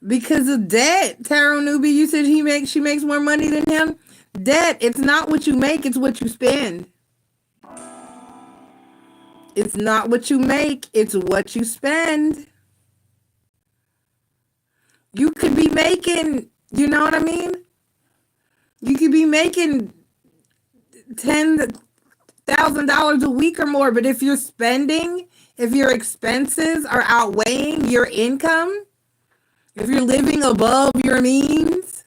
Because of debt, Tara Newbie, you said she makes more money than him. Debt, it's not what you make, it's what you spend. It's not what you make, it's what you spend. You could be making, you know what I mean? You could be making $10,000 a week or more, but if you're spending, if your expenses are outweighing your income, if you're living above your means,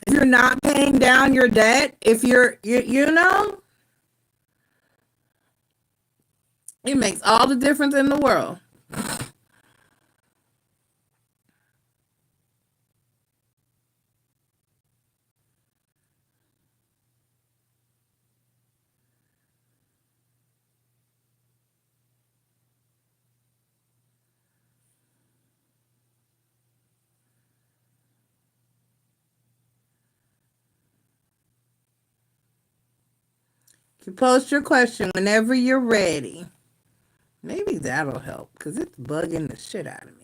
if you're not paying down your debt, if you know, it makes all the difference in the world. You post your question whenever you're ready. Maybe that'll help because it's bugging the shit out of me.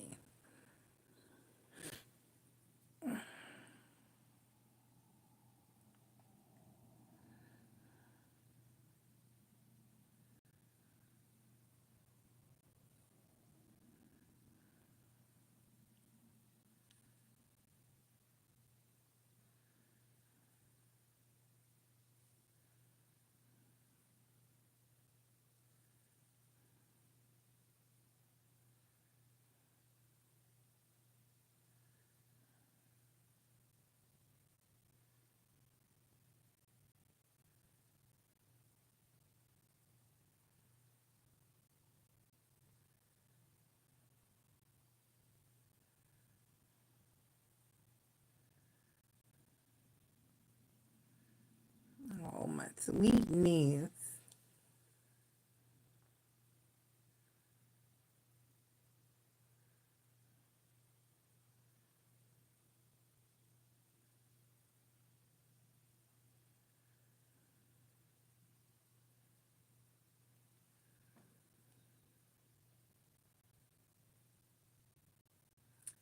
Oh, my sweetness.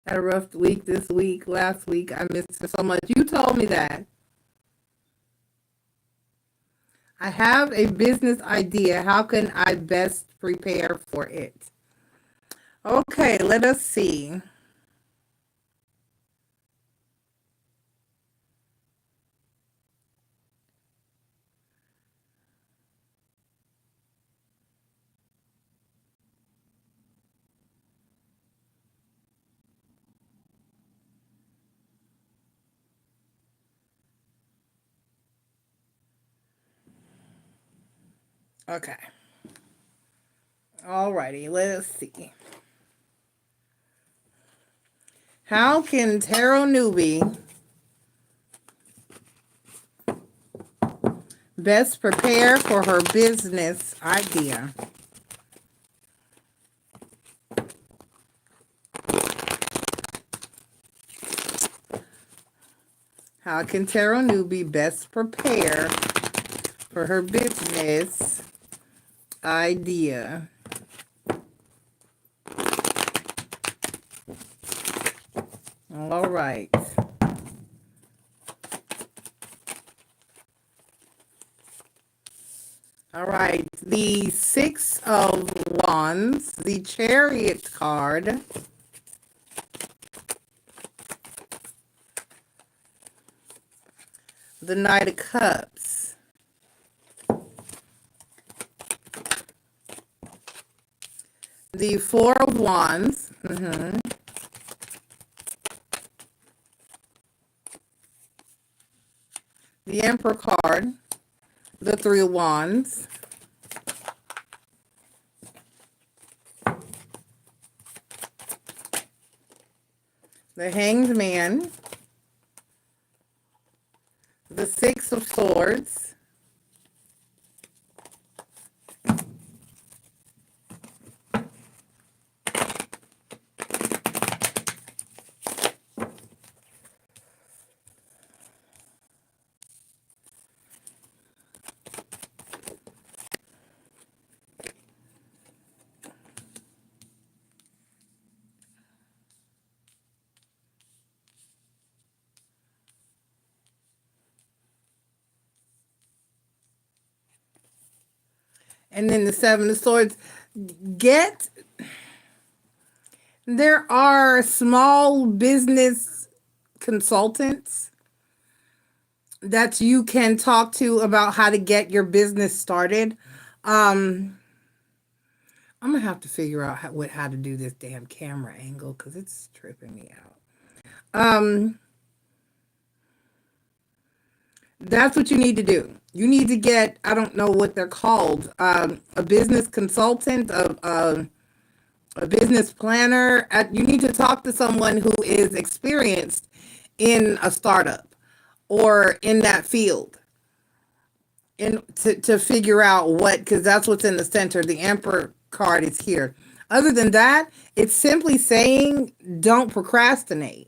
Had a rough week this week. Last week, I missed it so much. You told me that. I have a business idea. How can I best prepare for it? Okay, let us see. Okay. Alrighty, let's see. How can tarot newbie best prepare for her business idea? How can tarot newbie best prepare for her business idea? All right. All right. The Six of Wands, the Chariot card, the Knight of Cups, the Four of Wands, the Emperor card, the Three of Wands, the Hanged Man, the Six of Swords, and then the Seven of Swords. There are small business consultants that you can talk to about how to get your business started. I'm gonna have to figure out how to do this damn camera angle because it's tripping me out. That's what you need to do. You need to get, I don't know what they're called, a business consultant, a business planner. You need to talk to someone who is experienced in a startup or in that field, and to figure out what, because that's what's in the center. The Emperor card is here. Other than that, it's simply saying don't procrastinate.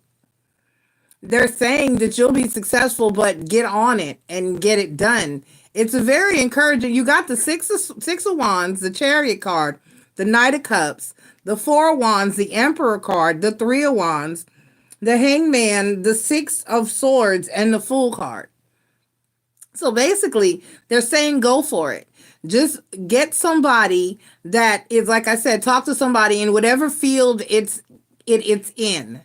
They're saying that you'll be successful, but get on it and get it done. It's a very encouraging. You got the Six of Wands, the Chariot card, the Knight of Cups, the Four of Wands, the Emperor card, the Three of Wands, the Hangman, the Six of Swords, and the Fool card. So basically, they're saying go for it. Just get somebody that is, like I said, talk to somebody in whatever field it's in.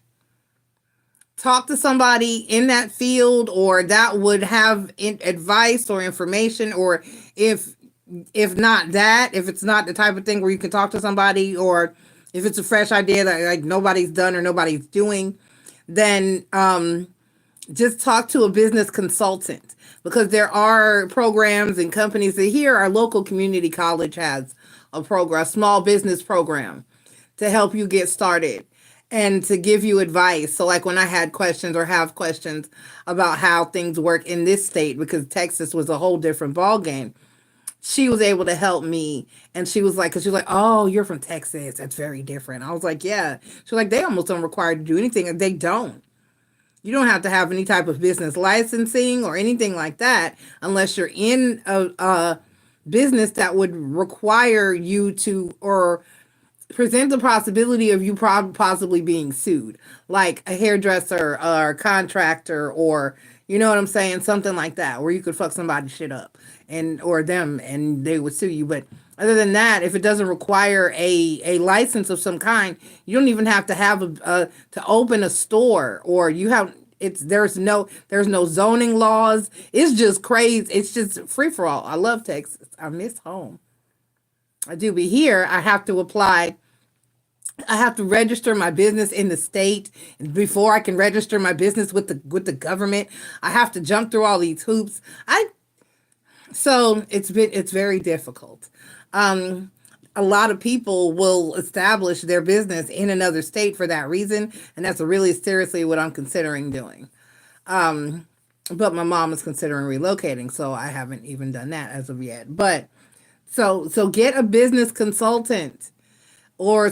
Talk to somebody in that field, or that would have advice or information, or if not that, if it's not the type of thing where you can talk to somebody, or if it's a fresh idea that like nobody's done or nobody's doing, then just talk to a business consultant, because there are programs and companies that here, our local community college has a program, a small business program to help you get started and to give you advice. So like when I had questions or have questions about how things work in this state, because Texas was a whole different ball game, she was able to help me. And she was like, because she was like, oh, you're from Texas, that's very different. I was like, yeah. She was like, they almost don't require you to do anything, and they don't. You don't have to have any type of business licensing or anything like that unless you're in a business that would require you to, or present the possibility of you possibly being sued, like a hairdresser or a contractor, or you know what I'm saying, something like that, where you could fuck somebody's shit up and or them and they would sue you. But other than that, if it doesn't require a license of some kind, you don't even have to have to open a store, or you have there's no zoning laws. It's just crazy. It's just free for all. I love Texas. I miss home. I do. But here I have to apply. I have to register my business in the state, and before I can register my business with the government, I have to jump through all these hoops. So it's very difficult. Um, a lot of people will establish their business in another state for that reason, and that's really seriously what I'm considering doing. Um, but my mom is considering relocating, so I haven't even done that as of yet. But so get a business consultant, or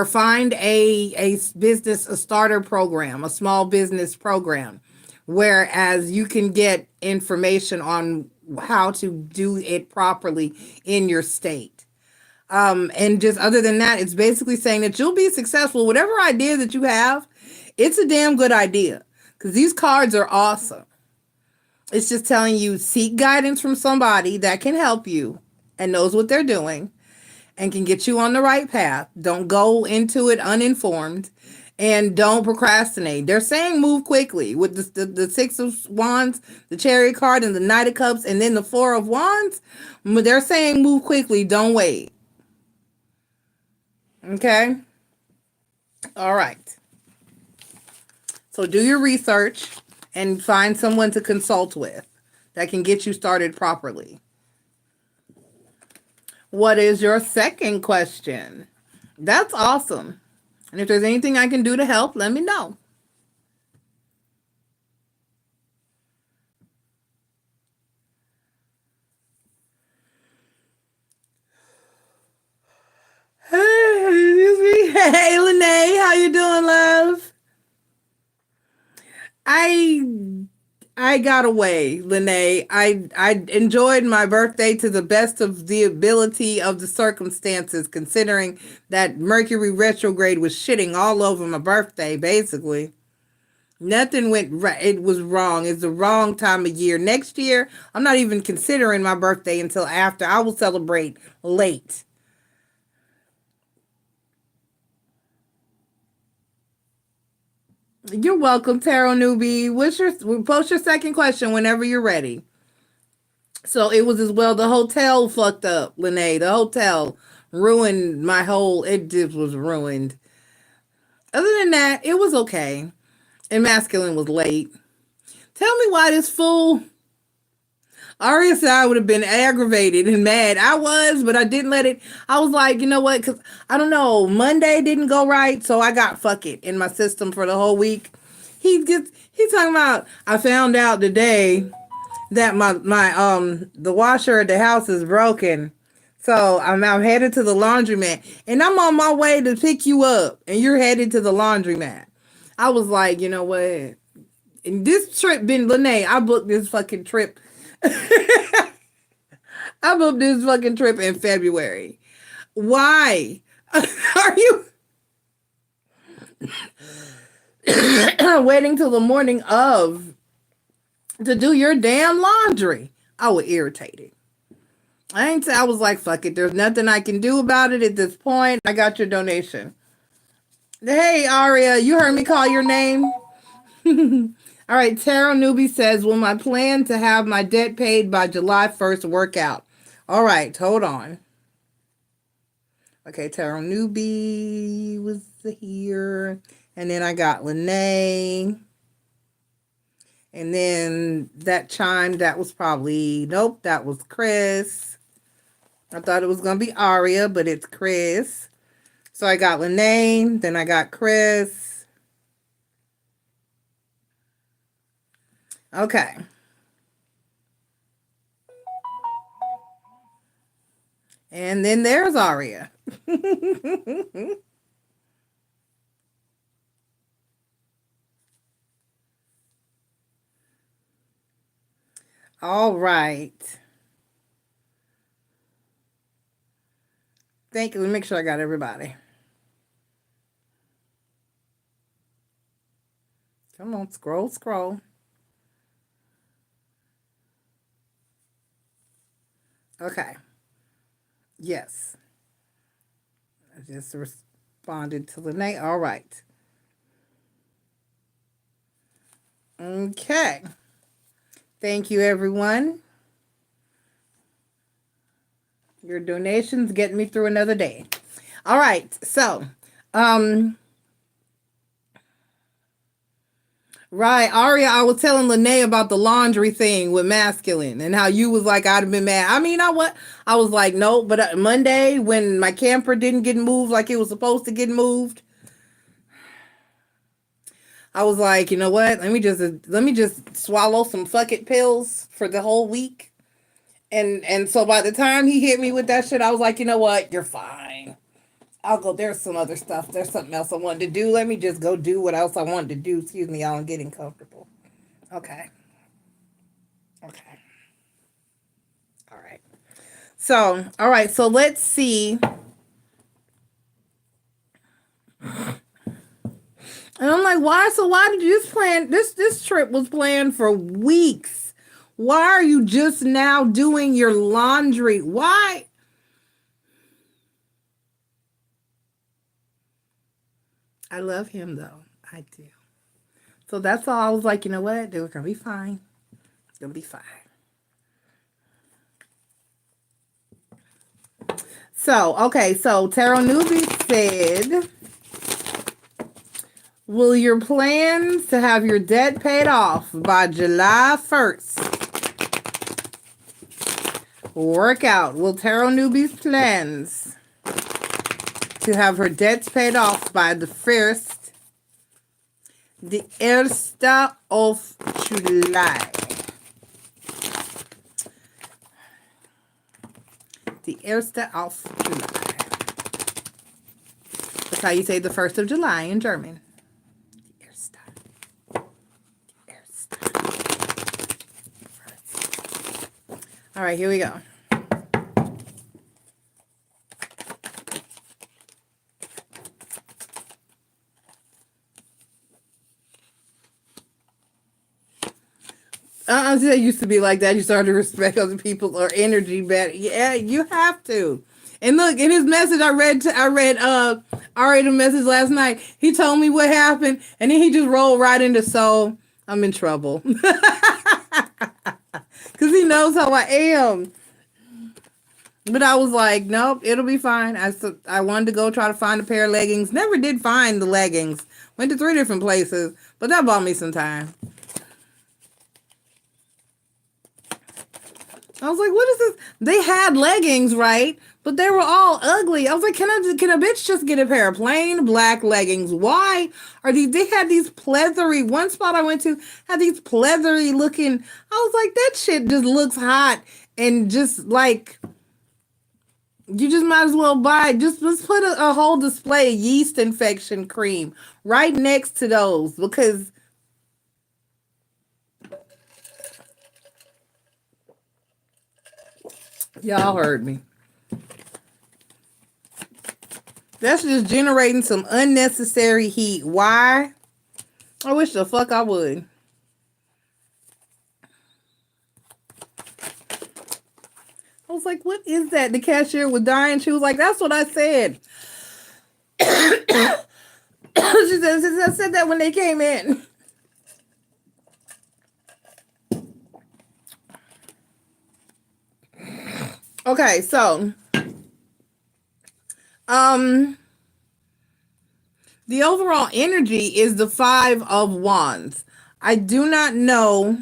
find a business, a starter program, a small business program, whereas you can get information on how to do it properly in your state. And just other than that, it's basically saying that you'll be successful. Whatever idea that you have, it's a damn good idea because these cards are awesome. It's just telling you seek guidance from somebody that can help you and knows what they're doing and can get you on the right path. Don't go into it uninformed and don't procrastinate. They're saying move quickly with the Six of Wands, the Chariot card, and the Knight of Cups, and then the Four of Wands. They're saying move quickly. Don't wait. Okay? All right. So do your research and find someone to consult with that can get you started properly. What is your second question? That's awesome. And if there's anything I can do to help, let me know. Hey, excuse me. Hey, Lene, how you doing, love? I I got away, Lene. I enjoyed my birthday to the best of the ability of the circumstances, considering that Mercury retrograde was shitting all over my birthday, basically. Nothing went right. It was wrong. It's the wrong time of year. Next year, I'm not even considering my birthday until after. I will celebrate late. You're welcome, Tarot Newbie. Post your second question whenever you're ready. So it was as well. The hotel fucked up, Lene. The hotel ruined my whole. It just was ruined. Other than that, it was okay. And masculine was late. Tell me why this fool. Aria said I would have been aggravated and mad. I was, but I didn't let it. I was like, you know what? Because I don't know. Monday didn't go right, so I got fuck it in my system for the whole week. He's talking about. I found out today that my the washer at the house is broken. So I'm headed to the laundromat, and I'm on my way to pick you up, and you're headed to the laundromat. I was like, you know what? And this trip been Lene, I booked this fucking trip. I booked this fucking trip in February. Why? Are you waiting till the morning of to do your damn laundry? I was irritated. I was like, fuck it. There's nothing I can do about it at this point. I got your donation. Hey, Aria, you heard me call your name? All right, Tarot Newbie says, will my plan to have my debt paid by July 1st work out? All right, hold on. Okay, Tarot Newbie was here. And then I got Lene. And then that chime, that was probably, nope, that was Chris. I thought it was going to be Aria, but it's Chris. So I got Lene, then I got Chris. Okay. And then there's Aria. All right. Thank you. Let me make sure I got everybody. Come on, scroll, scroll. Okay. Yes. I just responded to Lene. All right. Okay. Thank you, everyone. Your donations get me through another day. All right. So, Right, Aria, I was telling Lene about the laundry thing with masculine and how you was like, I'd have been mad. I mean, I was like, no, but Monday when my camper didn't get moved like it was supposed to get moved, I was like, you know what? Let me just swallow some fuck it pills for the whole week. And so by the time he hit me with that shit, I was like, you know what? You're fine. I'll go. There's some other stuff. There's something else I wanted to do. Let me just go do what else I wanted to do. Excuse me, y'all. I'm getting comfortable. Okay. Okay. All right. So, all right. So let's see. And I'm like, why? So why did you just plan? This trip was planned for weeks. Why are you just now doing your laundry? Why? I love him though. I do. So that's all. I was like, you know what? They're gonna be fine. It's gonna be fine. So, okay, so Tarot Newbie said, will your plans to have your debt paid off by July 1st work out? Will Tarot Newbie's plans to have her debts paid off by the 1st, the 1st of July? The 1st of July. That's how you say the 1st of July in German. The 1st. All right, here we go. It used to be like that. You started to respect other people or energy better. Yeah, you have to. And look, in his message, I read Ari the message last night. He told me what happened, and then he just rolled right into, so I'm in trouble. Because he knows how I am. But I was like, nope, it'll be fine. I wanted to go try to find a pair of leggings. Never did find the leggings. Went to 3 different places, but that bought me some time. I was like, what is this? They had leggings, right? But they were all ugly. I was like, can a bitch just get a pair of plain black leggings? Why are they had these pleathery, one spot I went to had these pleathery looking, I was like, that shit just looks hot and just like, you just might as well buy, let's put a whole display of yeast infection cream right next to those, because y'all heard me. That's just generating some unnecessary heat. Why? I wish the fuck I would. I was like, what is that? The cashier was dying. She was like, that's what I said. She said, I said that when they came in. Okay, so the overall energy is the 5 of Wands. I do not know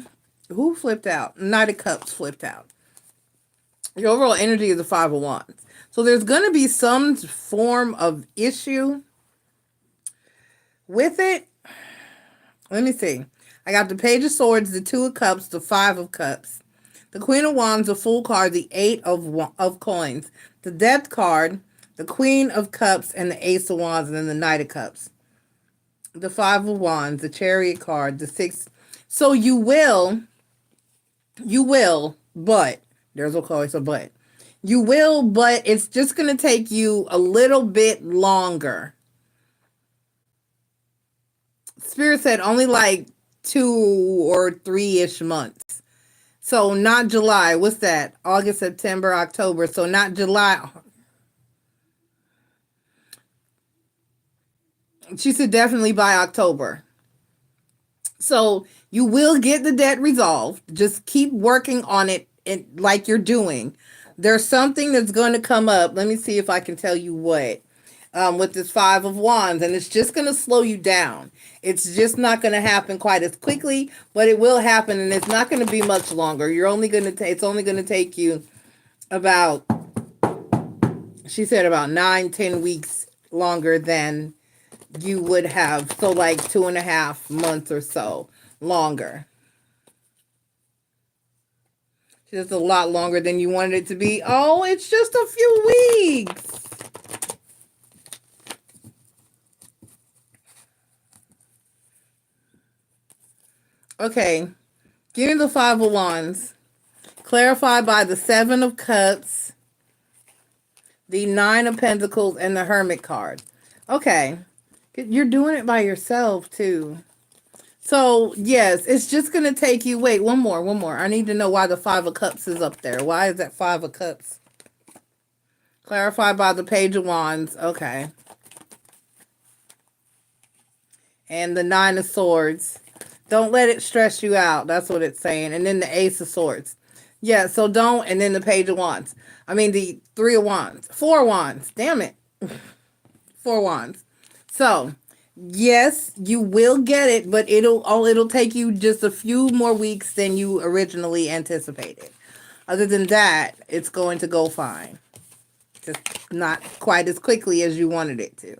who flipped out. Knight of Cups flipped out. The overall energy is the 5 of Wands. So there's going to be some form of issue with it. Let me see. I got the Page of Swords, the 2 of Cups, the 5 of Cups. The Queen of Wands, the Fool card, the 8 of Coins, the Death card, the Queen of Cups, and the Ace of Wands, and then the Knight of Cups. The 5 of Wands, the Chariot card, the 6. So you will, but, there's always a but. You will, but it's just going to take you a little bit longer. Spirit said only like 2 or 3-ish months. So not July. What's that? August, September, October. So not July. She said definitely by October. So you will get the debt resolved. Just keep working on it like you're doing. There's something that's going to come up. Let me see if I can tell you what. with this Five of Wands, and it's just going to slow you down. It's just not going to happen quite as quickly, but it will happen, and it's not going to be much longer. You're only going to it's only going to take you about, she said, about 9-10 weeks longer than you would have. So like 2.5 months or so longer. Just a lot longer than you wanted it to be. Oh, it's just a few weeks. Okay, give me the Five of Wands. Clarified by the Seven of Cups, the Nine of Pentacles, and the Hermit card. Okay, you're doing it by yourself too. So, yes, it's just going to take you... Wait, one more. I need to know why the Five of Cups is up there. Why is that Five of Cups? Clarified by the Page of Wands. Okay. And the Nine of Swords. Don't let it stress you out. That's what it's saying. And then the Ace of Swords. Yeah, so don't... And then the Page of Wands. I mean, the Three of Wands. Four Wands. Damn it. Four Wands. So... yes, you will get it, but it'll take you just a few more weeks than you originally anticipated. Other than that, it's going to go fine. Just not quite as quickly as you wanted it to.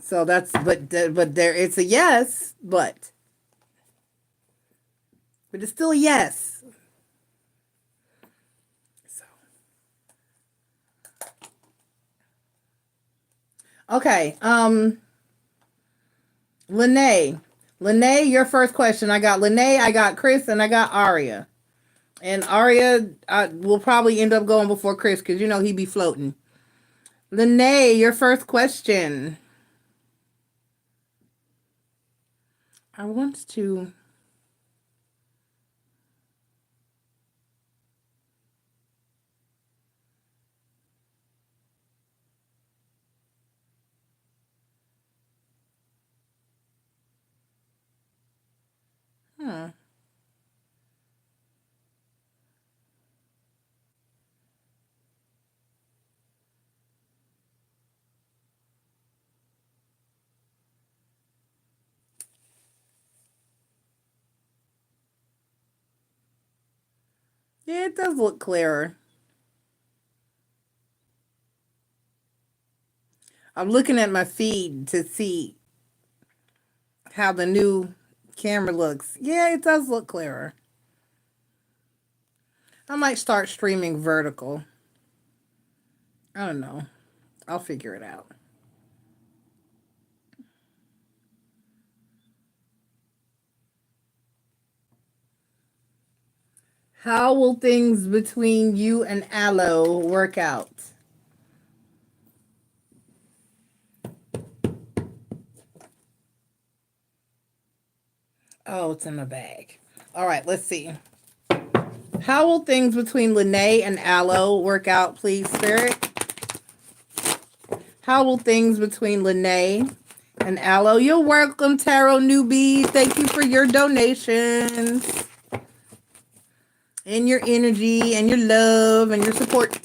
So that's, but there, it's a yes, but it's still a yes. So, okay, Lene, your first question. I got Lene, I got Chris, and I got Aria. And Aria will probably end up going before Chris because, you know, he be floating. Lene, your first question. I want to... Yeah, it does look clearer. I'm looking at my feed to see how the new camera looks. Yeah, it does look clearer. I might start streaming vertical. I don't know. I'll figure it out. How will things between you and Aloe work out? Oh, it's in my bag. All right, let's see. How will things between Lene and Aloe work out, please, Spirit? How will things between Lene and Aloe? You're welcome, Tarot Newbie. Thank you for your donations. And your energy, and your love, and your support.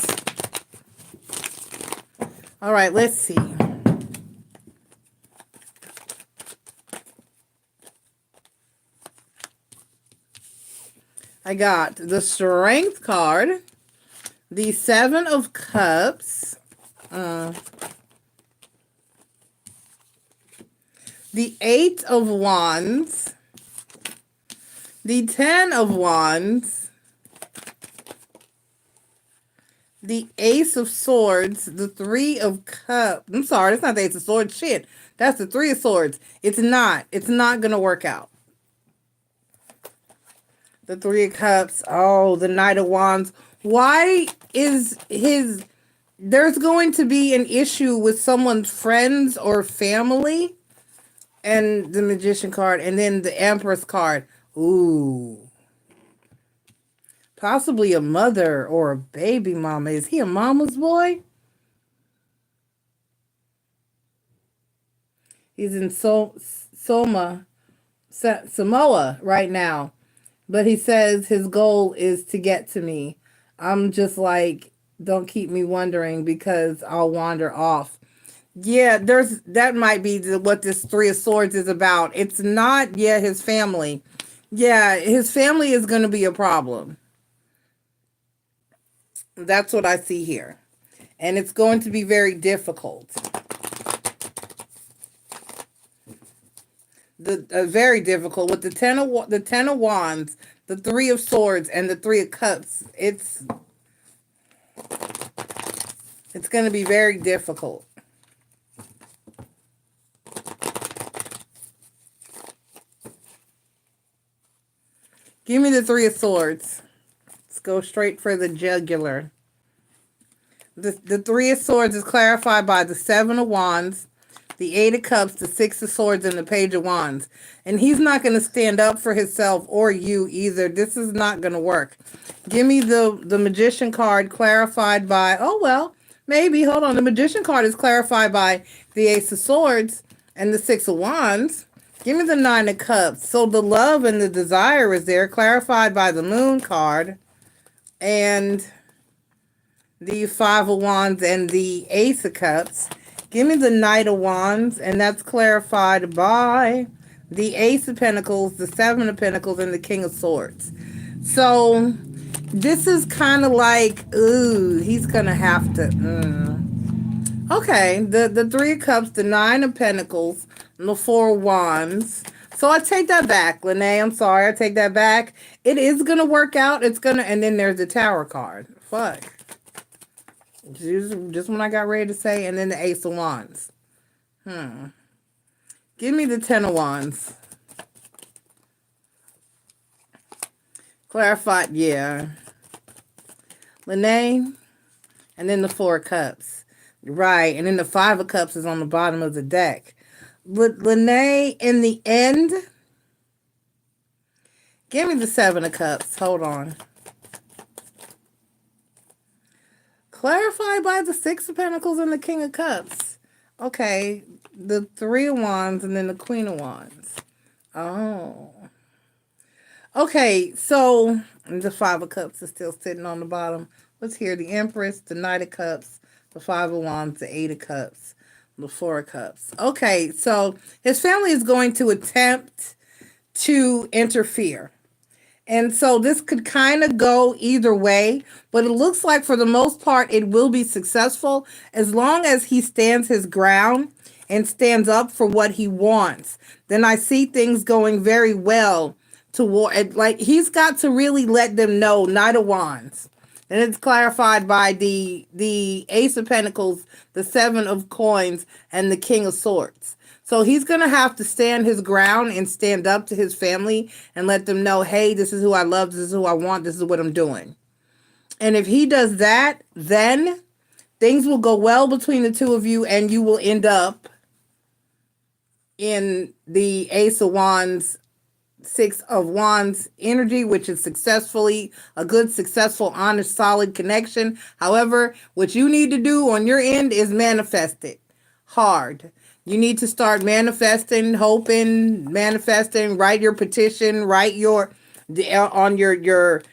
All right, let's see. I got the Strength card, the Seven of Cups, the Eight of Wands, the Ten of Wands, the Ace of Swords, the Three of Cups. I'm sorry, that's not the Ace of Swords. Shit, that's the Three of Swords. It's not going to work out. The Three of Cups. Oh, the Knight of Wands. Why is there's going to be an issue with someone's friends or family? And the Magician card. And then the Empress card. Ooh. Possibly a mother or a baby mama. Is he a mama's boy? He's in Samoa right now. But he says his goal is to get to me. I'm just like, don't keep me wondering because I'll wander off. Yeah, that might be what this Three of Swords is about. It's not, yeah, his family. Yeah, his family is going to be a problem. That's what I see here. And it's going to be very difficult. Very difficult with the Ten of Wands, the Three of Swords, and the Three of Cups. It's going to be very difficult. Give me the Three of Swords. Let's go straight for the jugular. The Three of Swords is clarified by the Seven of Wands, the Eight of Cups, the Six of Swords, and the Page of Wands. And he's not going to stand up for himself or you either. This is not going to work. Give me the Magician card clarified by, oh, well, maybe. Hold on. The Magician card is clarified by the Ace of Swords and the Six of Wands. Give me the Nine of Cups. So the love and the desire is there, clarified by the Moon card. And the Five of Wands and the Ace of Cups. Give me the Knight of Wands, and that's clarified by the Ace of Pentacles, the Seven of Pentacles, and the King of Swords. So this is kind of like, ooh, he's going to have to... Okay, the Three of Cups, the Nine of Pentacles, and the Four of Wands. So I take that back, Lene. I'm sorry, I take that back. It is going to work out. It's going to... And then there's the Tower card. Fuck. Just when I got ready to say, and then the Ace of Wands. Give me the Ten of Wands. Clarified, yeah. Lene, and then the Four of Cups. Right, and then the Five of Cups is on the bottom of the deck. Lene, in the end, give me the Seven of Cups. Hold on. Clarified by the Six of Pentacles and the King of Cups. Okay, the Three of Wands and then the Queen of Wands. Oh. Okay, so the Five of Cups is still sitting on the bottom. Let's hear the Empress, the Knight of Cups, the Five of Wands, the Eight of Cups, the Four of Cups. Okay, so his family is going to attempt to interfere. And so this could kind of go either way, but it looks like for the most part it will be successful as long as he stands his ground and stands up for what he wants. Then I see things going very well toward, like, he's got to really let them know. Knight of Wands. And it's clarified by the Ace of Pentacles, the Seven of Coins, and the King of Swords. So he's going to have to stand his ground and stand up to his family and let them know, hey, this is who I love, this is who I want, this is what I'm doing. And if he does that, then things will go well between the two of you, and you will end up in the Ace of Wands, Six of Wands energy, which is successfully a good, successful, honest, solid connection. However, what you need to do on your end is manifest it hard. You need to start manifesting, hoping, manifesting, write your petition, write your on your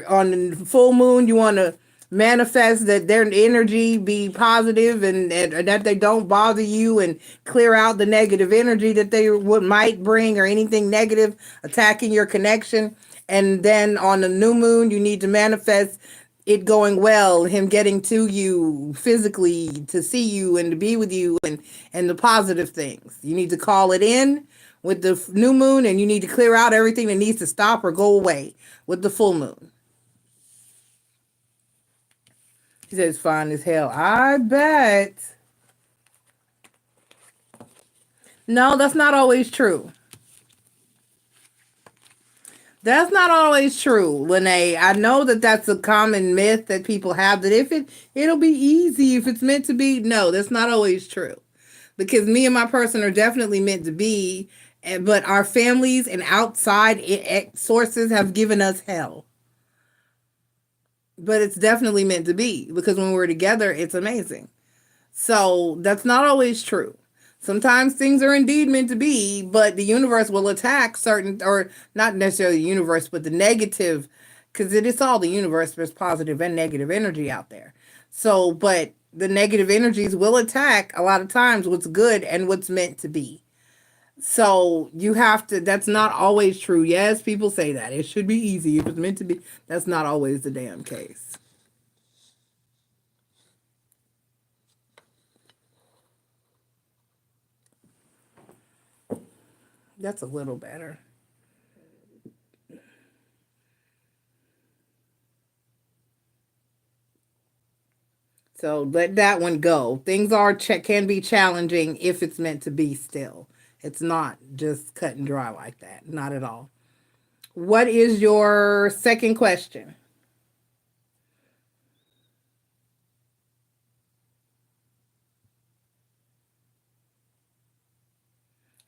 on the full moon, you want to manifest that their energy be positive and that they don't bother you, and clear out the negative energy that they might bring, or anything negative attacking your connection. And then on the new moon, you need to manifest it going well, him getting to you physically to see you and to be with you, and the positive things. You need to call it in with the new moon, and you need to clear out everything that needs to stop or go away with the full moon. She says, fine as hell. I bet. No, that's not always true. That's not always true, Lene. I know that that's a common myth that people have, that if it'll be easy if it's meant to be. No, that's not always true. Because me and my person are definitely meant to be, but our families and outside sources have given us hell. But it's definitely meant to be, because when we're together, it's amazing. So that's not always true. Sometimes things are indeed meant to be, but the universe will attack certain, or not necessarily the universe, but the negative, because it is all the universe. There's positive and negative energy out there. So, but the negative energies will attack a lot of times what's good and what's meant to be. So you have to, that's not always true. Yes, people say that. It should be easy if it's meant to be. That's not always the damn case. That's a little better. So let that one go. Things can be challenging if it's meant to be still. It's not just cut and dry like that. Not at all. What is your second question?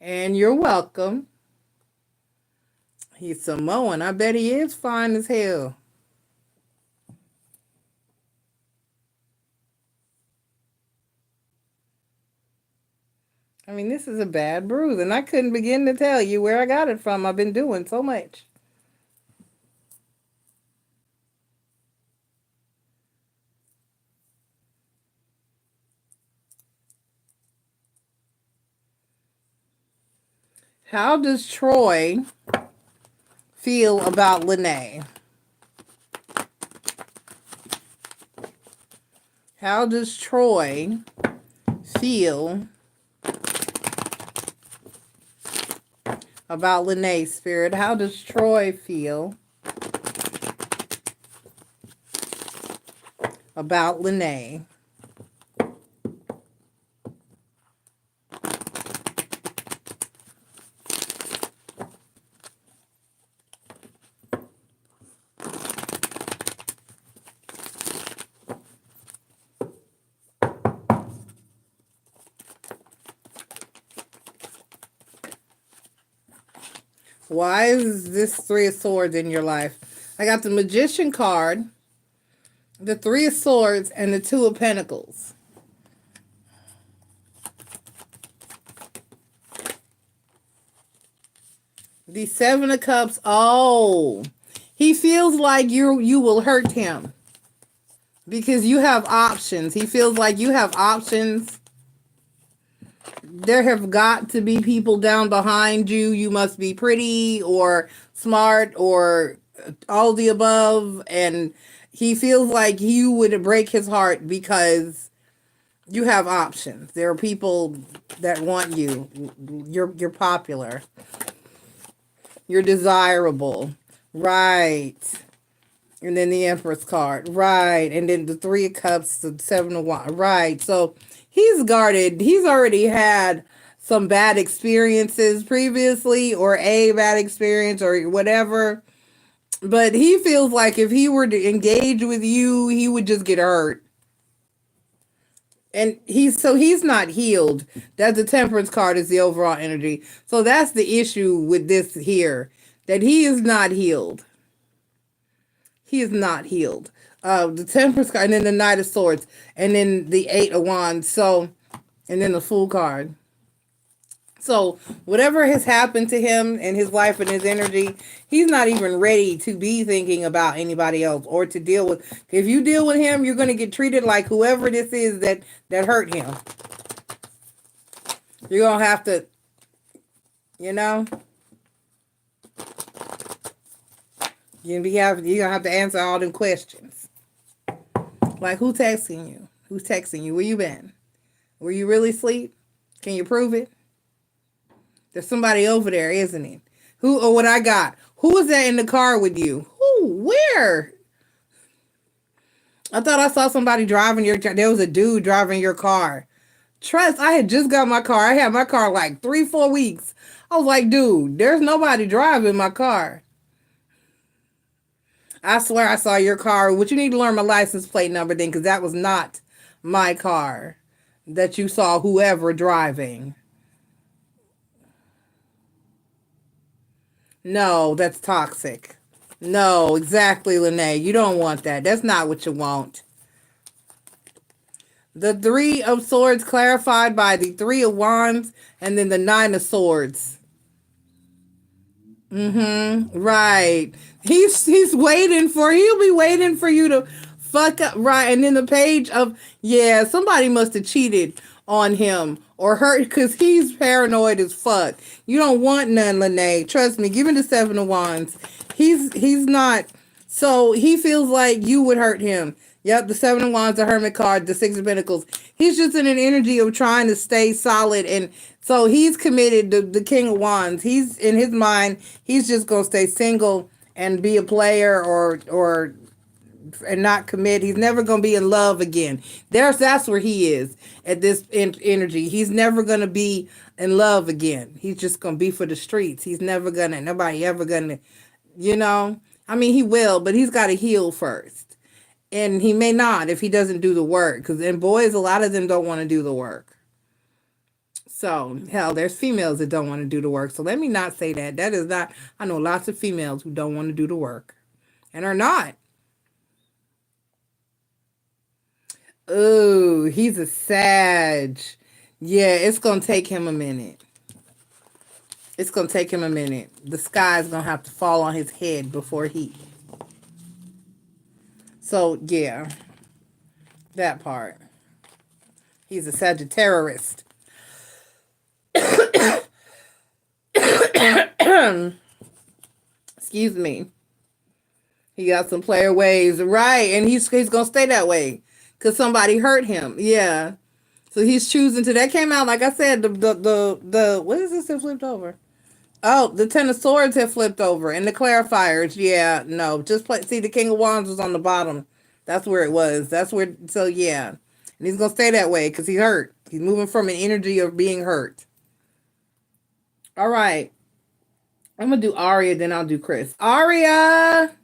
And you're welcome. He's Samoan. I bet he is fine as hell. I mean, this is a bad bruise, and I couldn't begin to tell you where I got it from. I've been doing so much. How does Troy feel about Lene? How does Troy feel about Lene, Spirit? How does Troy feel about Lene? Why is this Three of Swords in your life? I got the Magician card, the Three of Swords, and the Two of Pentacles. The Seven of Cups. Oh, he feels like you will hurt him because you have options. He feels like you have options. There have got to be people down behind you. You must be pretty or smart or all the above. And he feels like you would break his heart because you have options. There are people that want you. You're popular. You're desirable. Right. And then the Empress card. Right. And then the Three of Cups, the Seven of Wands. Right. So he's guarded. He's already had some bad experiences previously, or a bad experience, or whatever. But he feels like if he were to engage with you, he would just get hurt. And he's not healed. That's the Temperance card, is the overall energy. So that's the issue with this here, that he is not healed. He is not healed. The Temperance card, and then the Knight of Swords, and then the Eight of Wands. So, and then the Fool card. So whatever has happened to him in his life and his energy, he's not even ready to be thinking about anybody else or to deal with. If you deal with him, you're going to get treated like whoever this is that hurt him. You're going to have to, you know, you're going to have to answer all them questions. Like, who texting you? Who's texting you? Where you been? Were you really asleep? Can you prove it? There's somebody over there, isn't it? Who, or what I got? Who was that in the car with you? Who? Where? I thought I saw somebody driving your car. There was a dude driving your car. Trust, I had just got my car. I had my car like 3-4 weeks. I was like, dude, there's nobody driving my car. I swear I saw your car. But you need to learn my license plate number then, because that was not my car that you saw whoever driving. No, that's toxic. No, exactly, Lene. You don't want that. That's not what you want. The Three of Swords clarified by the Three of Wands and then the Nine of Swords. Right. He'll be waiting for you to fuck up, right? And then the page of, yeah, somebody must have cheated on him or hurt, because he's paranoid as fuck. You don't want none, Lene. Trust me. Give me the 7 of Wands. He's not. So he feels like you would hurt him. Yep, the 7 of Wands, the Hermit card, the 6 of Pentacles. He's just in an energy of trying to stay solid, and so he's committed to the King of Wands. He's in his mind. He's just gonna stay single and be a player, or and not commit. He's never gonna be in love again. That's where he is at this energy. He's never gonna be in love again. He's just gonna be for the streets. He's never gonna. Nobody ever gonna. You know. I mean, he will, but he's got to heal first. And he may not if he doesn't do the work. Because then boys, a lot of them don't want to do the work. So, hell, there's females that don't want to do the work. So let me not say that. That is not, I know lots of females who don't want to do the work. And are not. Ooh, he's a Sag. Yeah, it's going to take him a minute. It's going to take him a minute. The sky's going to have to fall on his head before he... So, yeah. That part. He's a Sagittarius. Excuse me. He got some player ways. Right. And he's going to stay that way. Because somebody hurt him. Yeah. So he's choosing to... That came out, like I said, the what is this that flipped over? Oh, the 10 of Swords have flipped over. And the clarifiers, yeah, no. Just play. See, the King of Wands was on the bottom. That's where it was. That's where, so yeah. And he's going to stay that way because he's hurt. He's moving from an energy of being hurt. All right. I'm going to do Aria, then I'll do Chris. Aria!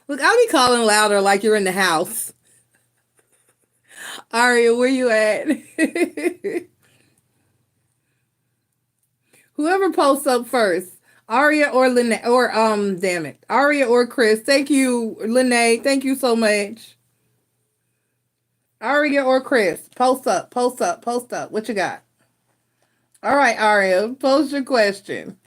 Look, I'll be calling louder like you're in the house. Aria, where you at? Whoever posts up first, Aria or Lene, or damn it, Aria or Chris. Thank you, Lene. Thank you so much. Aria or Chris, post up, post up, post up. What you got? All right, Aria, post your question.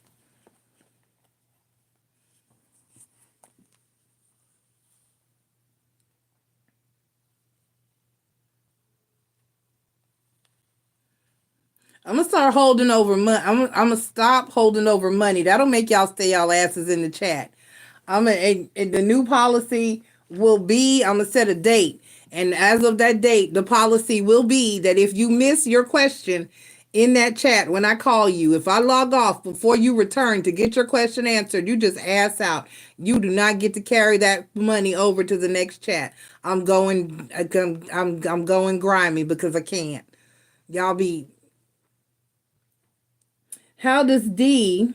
I'm going to start holding over money. I'm going to stop holding over money. That'll make y'all stay y'all asses in the chat. And the new policy will be, I'm going to set a date. And as of that date, the policy will be that if you miss your question in that chat, when I call you, if I log off before you return to get your question answered, you just ass out. You do not get to carry that money over to the next chat. I'm going grimy because I can't. Y'all be... How does D,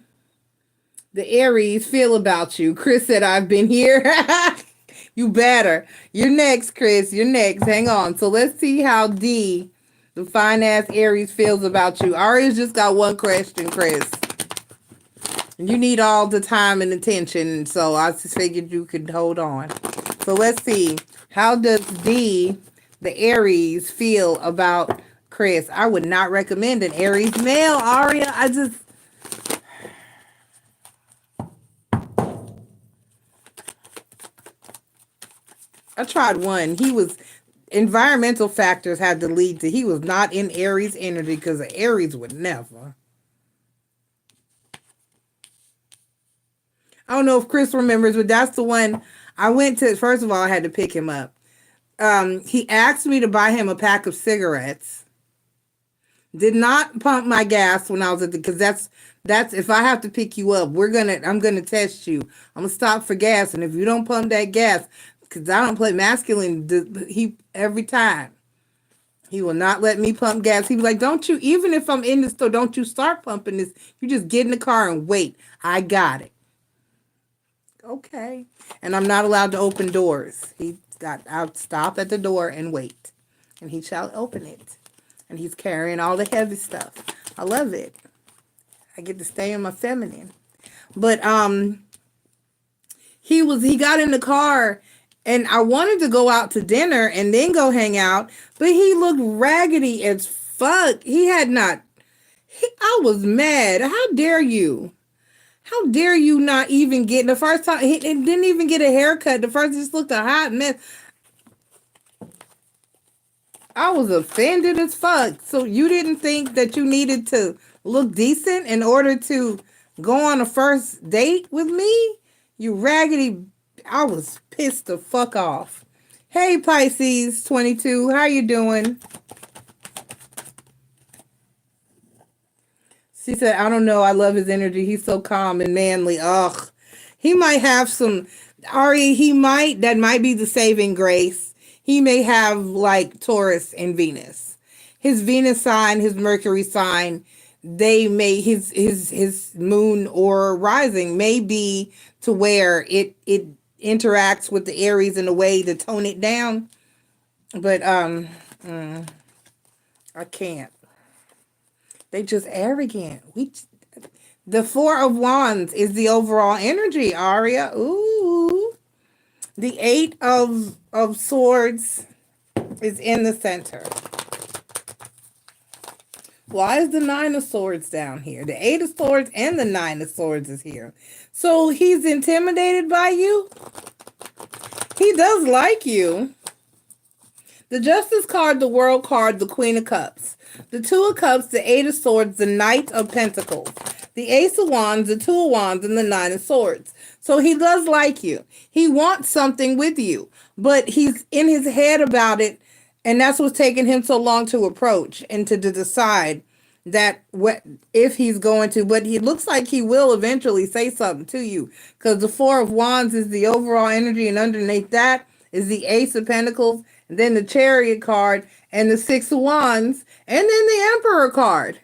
the Aries, feel about you? Chris said, I've been here. You better. You're next, Chris. You're next. Hang on. So let's see how D, the fine-ass Aries, feels about you. Aria's just got one question, Chris. You need all the time and attention, so I just figured you could hold on. So let's see. How does D, the Aries, feel about Chris? I would not recommend an Aries male, Aria. I tried one. He was... Environmental factors had to lead to... He was not in Aries energy because Aries would never. I don't know if Chris remembers, but that's the one I went to. First of all, I had to pick him up. He asked me to buy him a pack of cigarettes. Did not pump my gas when I was at the, because that's if I have to pick you up, I'm gonna test you. I'm gonna stop for gas, and if you don't pump that gas, because I don't play masculine, he every time he will not let me pump gas. He was like, "Don't you? Even if I'm in the store, don't you start pumping this. You just get in the car and wait. I got it." Okay, and I'm not allowed to open doors. I'll stop at the door and wait, and he shall open it. And he's carrying all the heavy stuff. I love it. I get to stay in my feminine. But he got in the car, and I wanted to go out to dinner and then go hang out, but he looked raggedy as fuck. I was mad. How dare you? How dare you not even get the first time he didn't even get a haircut. The first just looked a hot mess. I was offended as fuck. So you didn't think that you needed to look decent in order to go on a first date with me? You raggedy. I was pissed the fuck off. Hey Pisces 22, how you doing? She said, I don't know. I love his energy. He's so calm and manly. Ugh. He might have some, Ari, that might be the saving grace. He may have like Taurus and Venus. His Venus sign, his Mercury sign, they may, his moon or rising may be to where it interacts with the Aries in a way to tone it down. But, I can't. They just arrogant. The Four of Wands is the overall energy, Aria. Ooh. The Eight of Swords is in the center. Why is the Nine of Swords down here? The Eight of Swords and the Nine of Swords is here. So he's intimidated by you? He does like you. The Justice card, the World card, the Queen of Cups. The Two of Cups, the Eight of Swords, the Knight of Pentacles. The Ace of Wands, the Two of Wands, and the Nine of Swords. So he does like you. He wants something with you. But he's in his head about it. And that's what's taking him so long to approach and to decide that if he's going to. But he looks like he will eventually say something to you. Because the Four of Wands is the overall energy. And underneath that is the Ace of Pentacles. And then the Chariot card. And the Six of Wands. And then the Emperor card.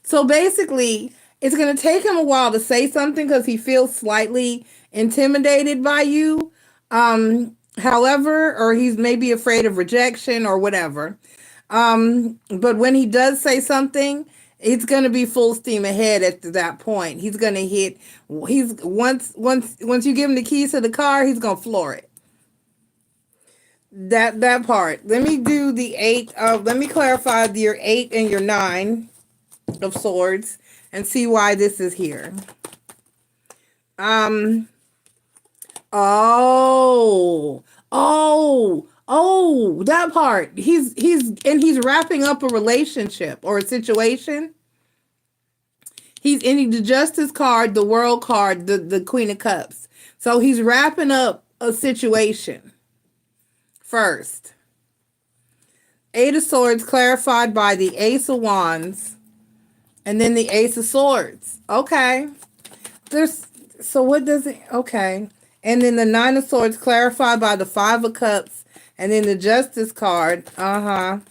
So basically, it's going to take him a while to say something because he feels slightly intimidated by you. However, or he's maybe afraid of rejection or whatever. But when he does say something, it's going to be full steam ahead at that point. He's going to hit, once you give him the keys to the car, he's going to floor it. That part. Let me do the let me clarify your 8 and your 9 of Swords and see why this is here. That part. He's wrapping up a relationship or a situation. He's in the Justice card, the World card, the Queen of Cups. So he's wrapping up a situation first. Eight of Swords clarified by the Ace of Wands and then the Ace of Swords. Okay. So what does it, okay. And then the Nine of Swords clarified by the Five of Cups and then the Justice card. And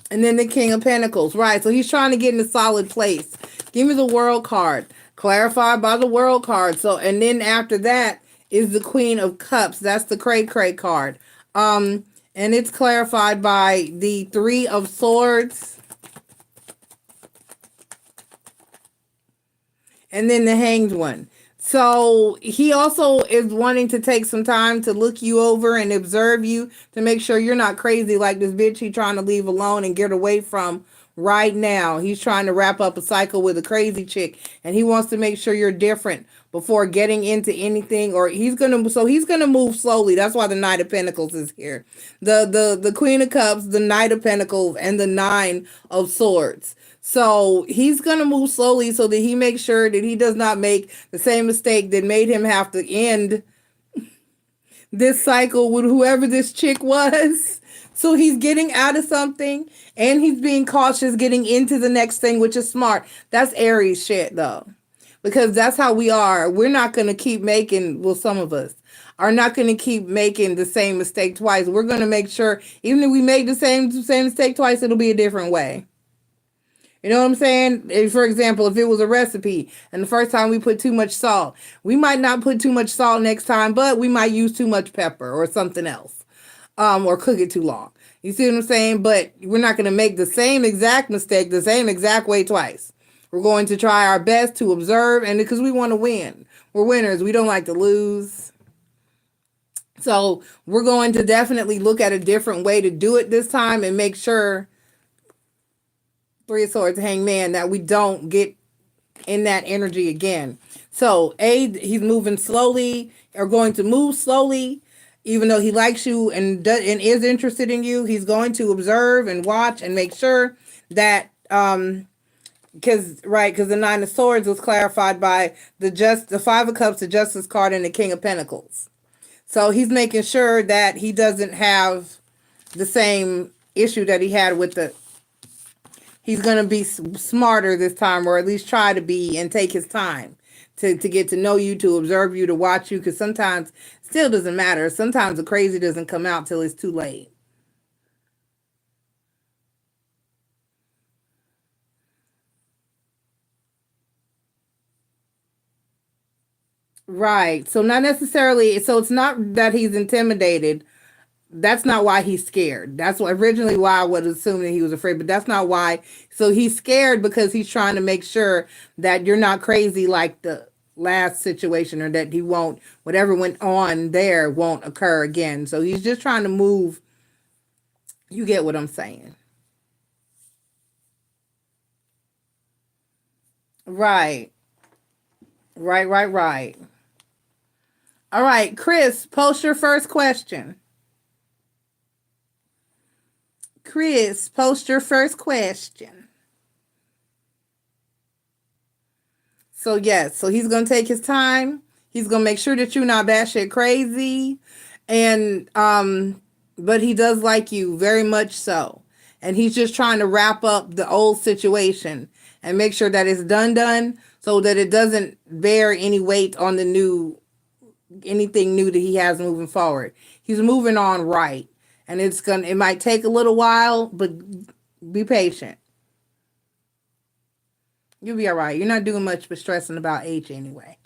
then the King of Pentacles. Right. So he's trying to get in a solid place. Give me the World card. Clarified by the World card. So, and then after that is the Queen of Cups. That's the Cray card. And it's clarified by the Three of Swords. And then the Hanged One. So he also is wanting to take some time to look you over and observe you to make sure you're not crazy like this bitch he's trying to leave alone and get away from right now. He's trying to wrap up a cycle with a crazy chick and he wants to make sure you're different before getting into anything, or he's going to move slowly. That's why the Knight of Pentacles is here. The Queen of Cups, the Knight of Pentacles, and the Nine of Swords. So he's going to move slowly so that he makes sure that he does not make the same mistake that made him have to end this cycle with whoever this chick was. So he's getting out of something and he's being cautious getting into the next thing, which is smart. That's Aries shit though, because that's how we are. We're not going to keep making, well, some of us are not going to keep making the same mistake twice. We're going to make sure even if we make the same mistake twice, it'll be a different way. You know what I'm saying? If, for example, if it was a recipe and the first time we put too much salt, we might not put too much salt next time, but we might use too much pepper or something else, or cook it too long. You see what I'm saying? But we're not going to make the same exact mistake the same exact way twice. We're going to try our best to observe, and because we want to win. We're winners. We don't like to lose. So we're going to definitely look at a different way to do it this time and make sure, Three of Swords, Hangman, that we don't get in that energy again. So, he's moving slowly, or going to move slowly, even though he likes you and is interested in you. He's going to observe and watch and make sure that because the Nine of Swords was clarified by the Five of Cups, the Justice card, and the King of Pentacles. So he's making sure that he doesn't have the same issue that he had with the. He's going to be smarter this time, or at least try to be, and take his time to get to know you, to observe you, to watch you, because sometimes it still doesn't matter. Sometimes the crazy doesn't come out till it's too late. Right. So not necessarily, so it's not that he's intimidated. That's not why he's scared. That's originally why I would assume that he was afraid, but that's not why. So he's scared because he's trying to make sure that you're not crazy like the last situation, or that whatever went on there won't occur again. So he's just trying to move. You get what I'm saying? Right. Right. All right, Chris, post your first question. Chris, post your first question. So yes, so he's gonna take his time. He's gonna make sure that you're not batshit crazy, and but he does like you very much so, and he's just trying to wrap up the old situation and make sure that it's done, so that it doesn't bear any weight on anything new that he has moving forward. He's moving on right. And it might take a little while, but be patient. You'll be all right. You're not doing much but stressing about H anyway.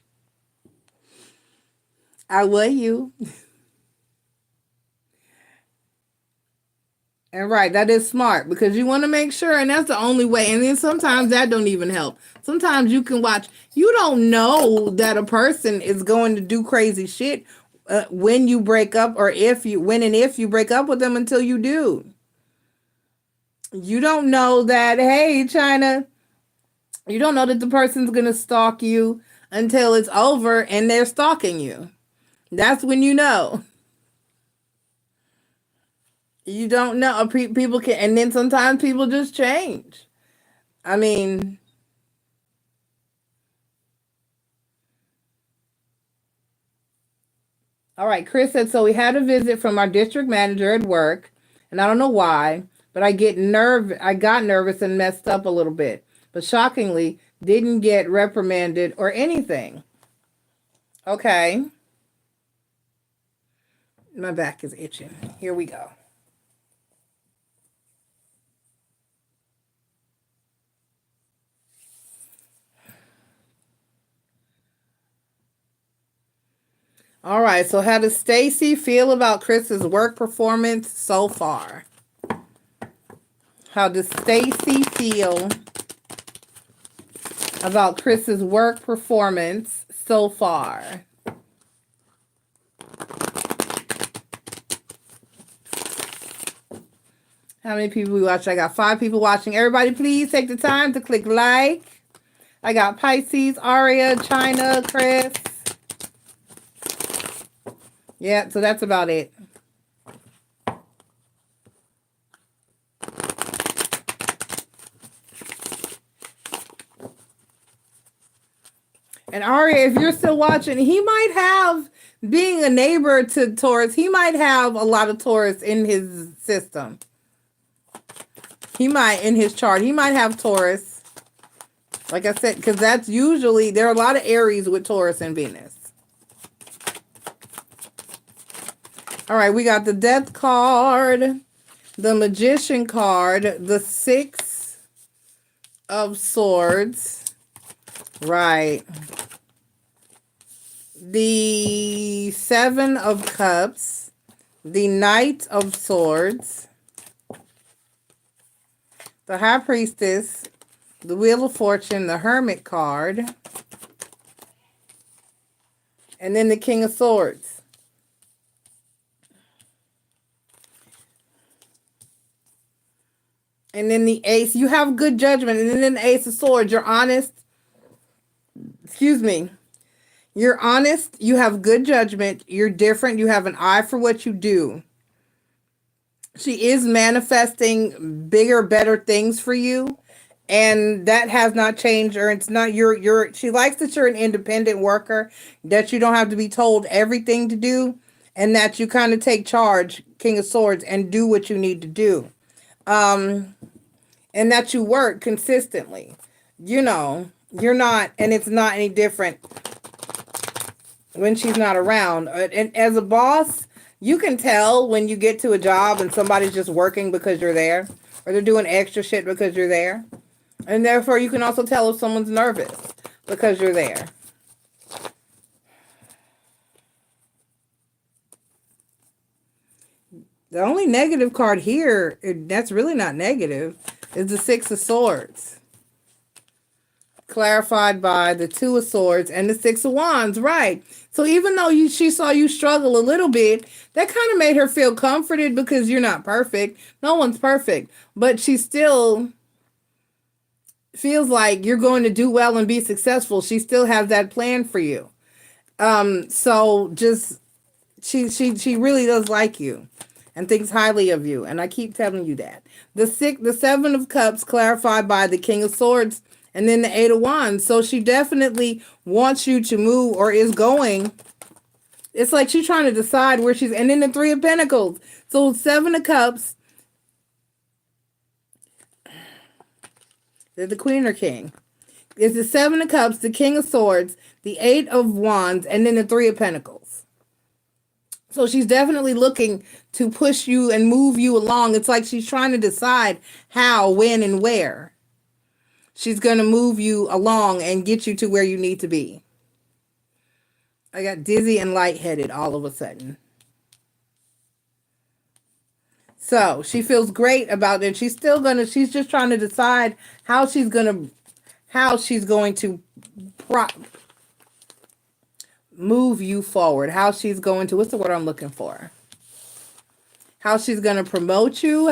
I love you. And right, that is smart, because you want to make sure, and that's the only way. And then sometimes that don't even help. Sometimes you can watch. You don't know that a person is going to do crazy shit when you break up, or when and if you break up with them, until you do. You don't know that, hey, China, you don't know that the person's going to stalk you until it's over and they're stalking you. That's when you know. You don't know. People can, and then sometimes people just change. I mean, all right, Chris said, so we had a visit from our district manager at work, and I don't know why, but I got nervous and messed up a little bit. But shockingly, didn't get reprimanded or anything. Okay. My back is itching. Here we go. All right, so how does Stacy feel about Chris's work performance so far? How does Stacy feel about Chris's work performance so far? How many people we watch? I got 5 people watching. Everybody, please take the time to click like. I got Pisces, Aria, China, Chris. Yeah, so that's about it. And Aria, if you're still watching, he might have, being a neighbor to Taurus, he might have a lot of Taurus in his system. He might, in his chart, he might have Taurus. Like I said, because that's usually, there are a lot of Aries with Taurus and Venus. All right, we got the Death card, the Magician card, the 6 of Swords, right, the 7 of Cups, the Knight of Swords, the High Priestess, the Wheel of Fortune, the Hermit card, and then the King of Swords. And then the Ace, you have good judgment. And then the Ace of Swords, you're honest. Excuse me. You're honest. You have good judgment. You're different. You have an eye for what you do. She is manifesting bigger, better things for you. And that has not changed, or it's not she likes that you're an independent worker, that you don't have to be told everything to do, and that you kind of take charge, King of Swords, and do what you need to do. And that you work consistently. You're not, and it's not any different when she's not around. And as a boss, you can tell when you get to a job and somebody's just working because you're there, or they're doing extra shit because you're there. And therefore, you can also tell if someone's nervous because you're there. The only negative card here, that's really not negative, is the Six of Swords. Clarified by the Two of Swords and the Six of Wands, right? So even though she saw you struggle a little bit, that kind of made her feel comforted because you're not perfect. No one's perfect. But she still feels like you're going to do well and be successful. She still has that plan for you. So just she really does like you and thinks highly of you. And I keep telling you that. The Seven of Cups clarified by the King of Swords and then the Eight of Wands. So she definitely wants you to move, or is going. It's like she's trying to decide where she's, and then the Three of Pentacles. So Seven of Cups. They're the Queen or King. It's the Seven of Cups, the King of Swords, the Eight of Wands, and then the Three of Pentacles. So she's definitely looking to push you and move you along. It's like she's trying to decide how, when, and where she's going to move you along and get you to where you need to be. I got dizzy and lightheaded all of a sudden. So she feels great about it. She's just trying to decide how she's going to move you forward. How she's going to, what's the word I'm looking for? How she's going to promote you,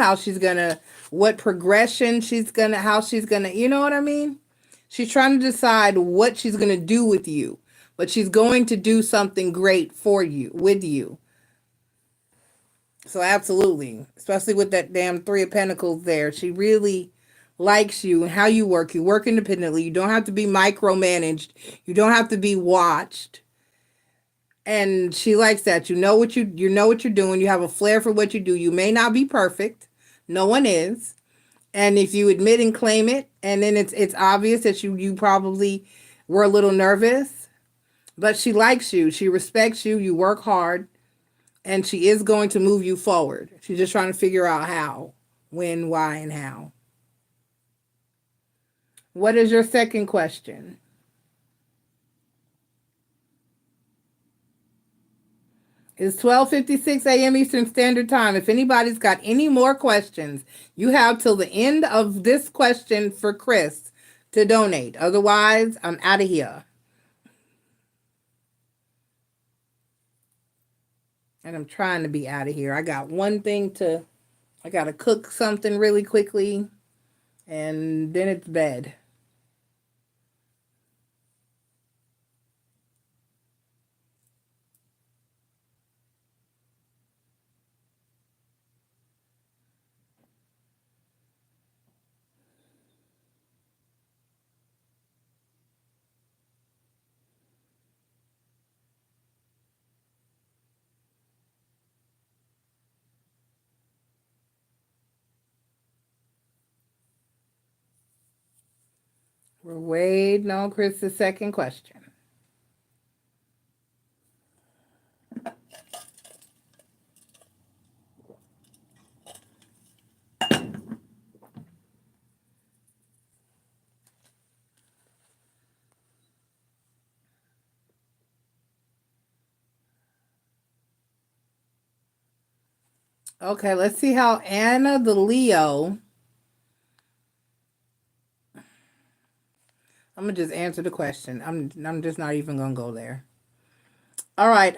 what progression how she's going to, you know what I mean? She's trying to decide what she's going to do with you, but she's going to do something great for you, with you. So absolutely, especially with that damn Three of Pentacles there. She really likes you and how you work. You work independently. You don't have to be micromanaged. You don't have to be watched. And she likes that. You know what you're doing. You have a flair for what you do. You may not be perfect. No one is. And if you admit and claim it, and then it's obvious that you probably were a little nervous, but she likes you. She respects you. You work hard, and she is going to move you forward. She's just trying to figure out how, when, why, and how. What is your second question? It's 12:56 a.m. Eastern Standard Time. If anybody's got any more questions, you have till the end of this question for Chris to donate. Otherwise, I'm out of here. And I'm trying to be out of here. I got to cook something really quickly, and then it's bed. We're waiting on Chris's second question. Okay, let's see how Anna the Leo. I'm gonna just answer the question. I'm just not even gonna go there. All right.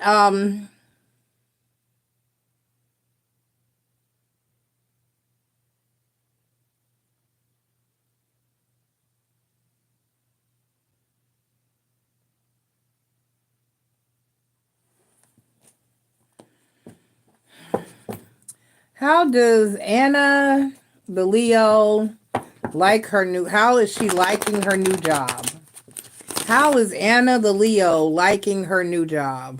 How does Anna, the Leo, like her new... How is she liking her new job? How is Anna, the Leo, liking her new job?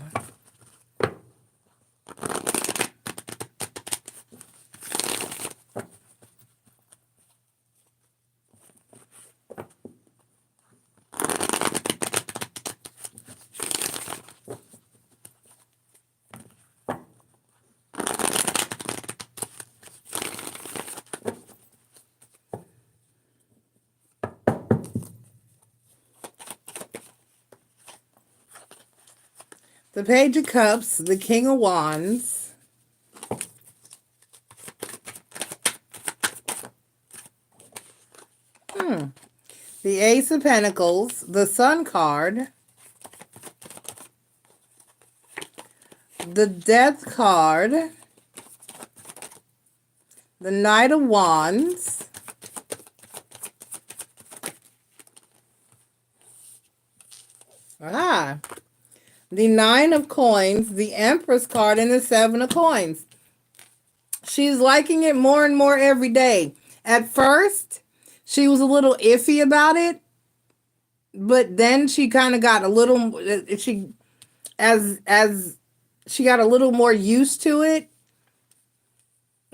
The Page of Cups, the King of Wands, the Ace of Pentacles, the Sun card, the Death card, the Knight of Wands, the Nine of Coins, the Empress card, and the Seven of Coins. She's liking it more and more every day. At first, she was a little iffy about it, but then she kind of got a little, as she got a little more used to it.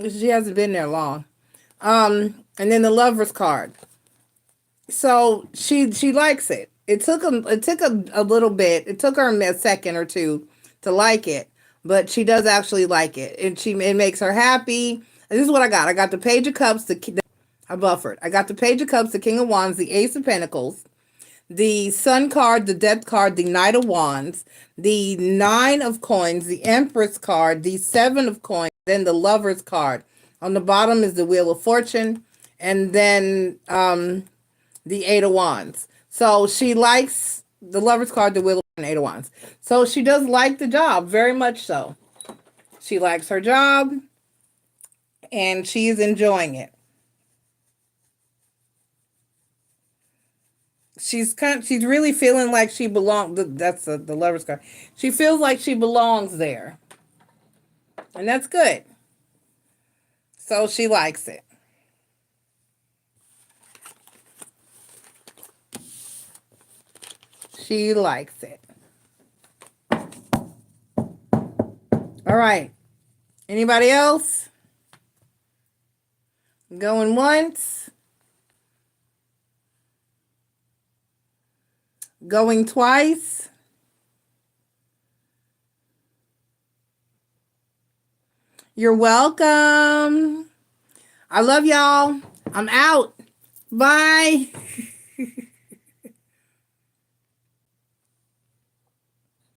She hasn't been there long. And then the Lover's card. So she likes it. It took a little bit. It took her a second or two to like it, but she does actually like it, and it makes her happy. And this is what I got. I got the Page of Cups. I buffered. I got the Page of Cups, the King of Wands, the Ace of Pentacles, the Sun card, the Death card, the Knight of Wands, the Nine of Coins, the Empress card, the Seven of Coins, then the Lover's card. On the bottom is the Wheel of Fortune, and then the Eight of Wands. So she likes the Lover's card, the Wheel of Fortune, Eight of Wands. So she does like the job, very much so. She likes her job, and she is enjoying it. She's really feeling like she belongs. That's the Lover's card. She feels like she belongs there, and that's good. So she likes it. She likes it. All right. Anybody else? Going once. Going twice. You're welcome. I love y'all. I'm out. Bye.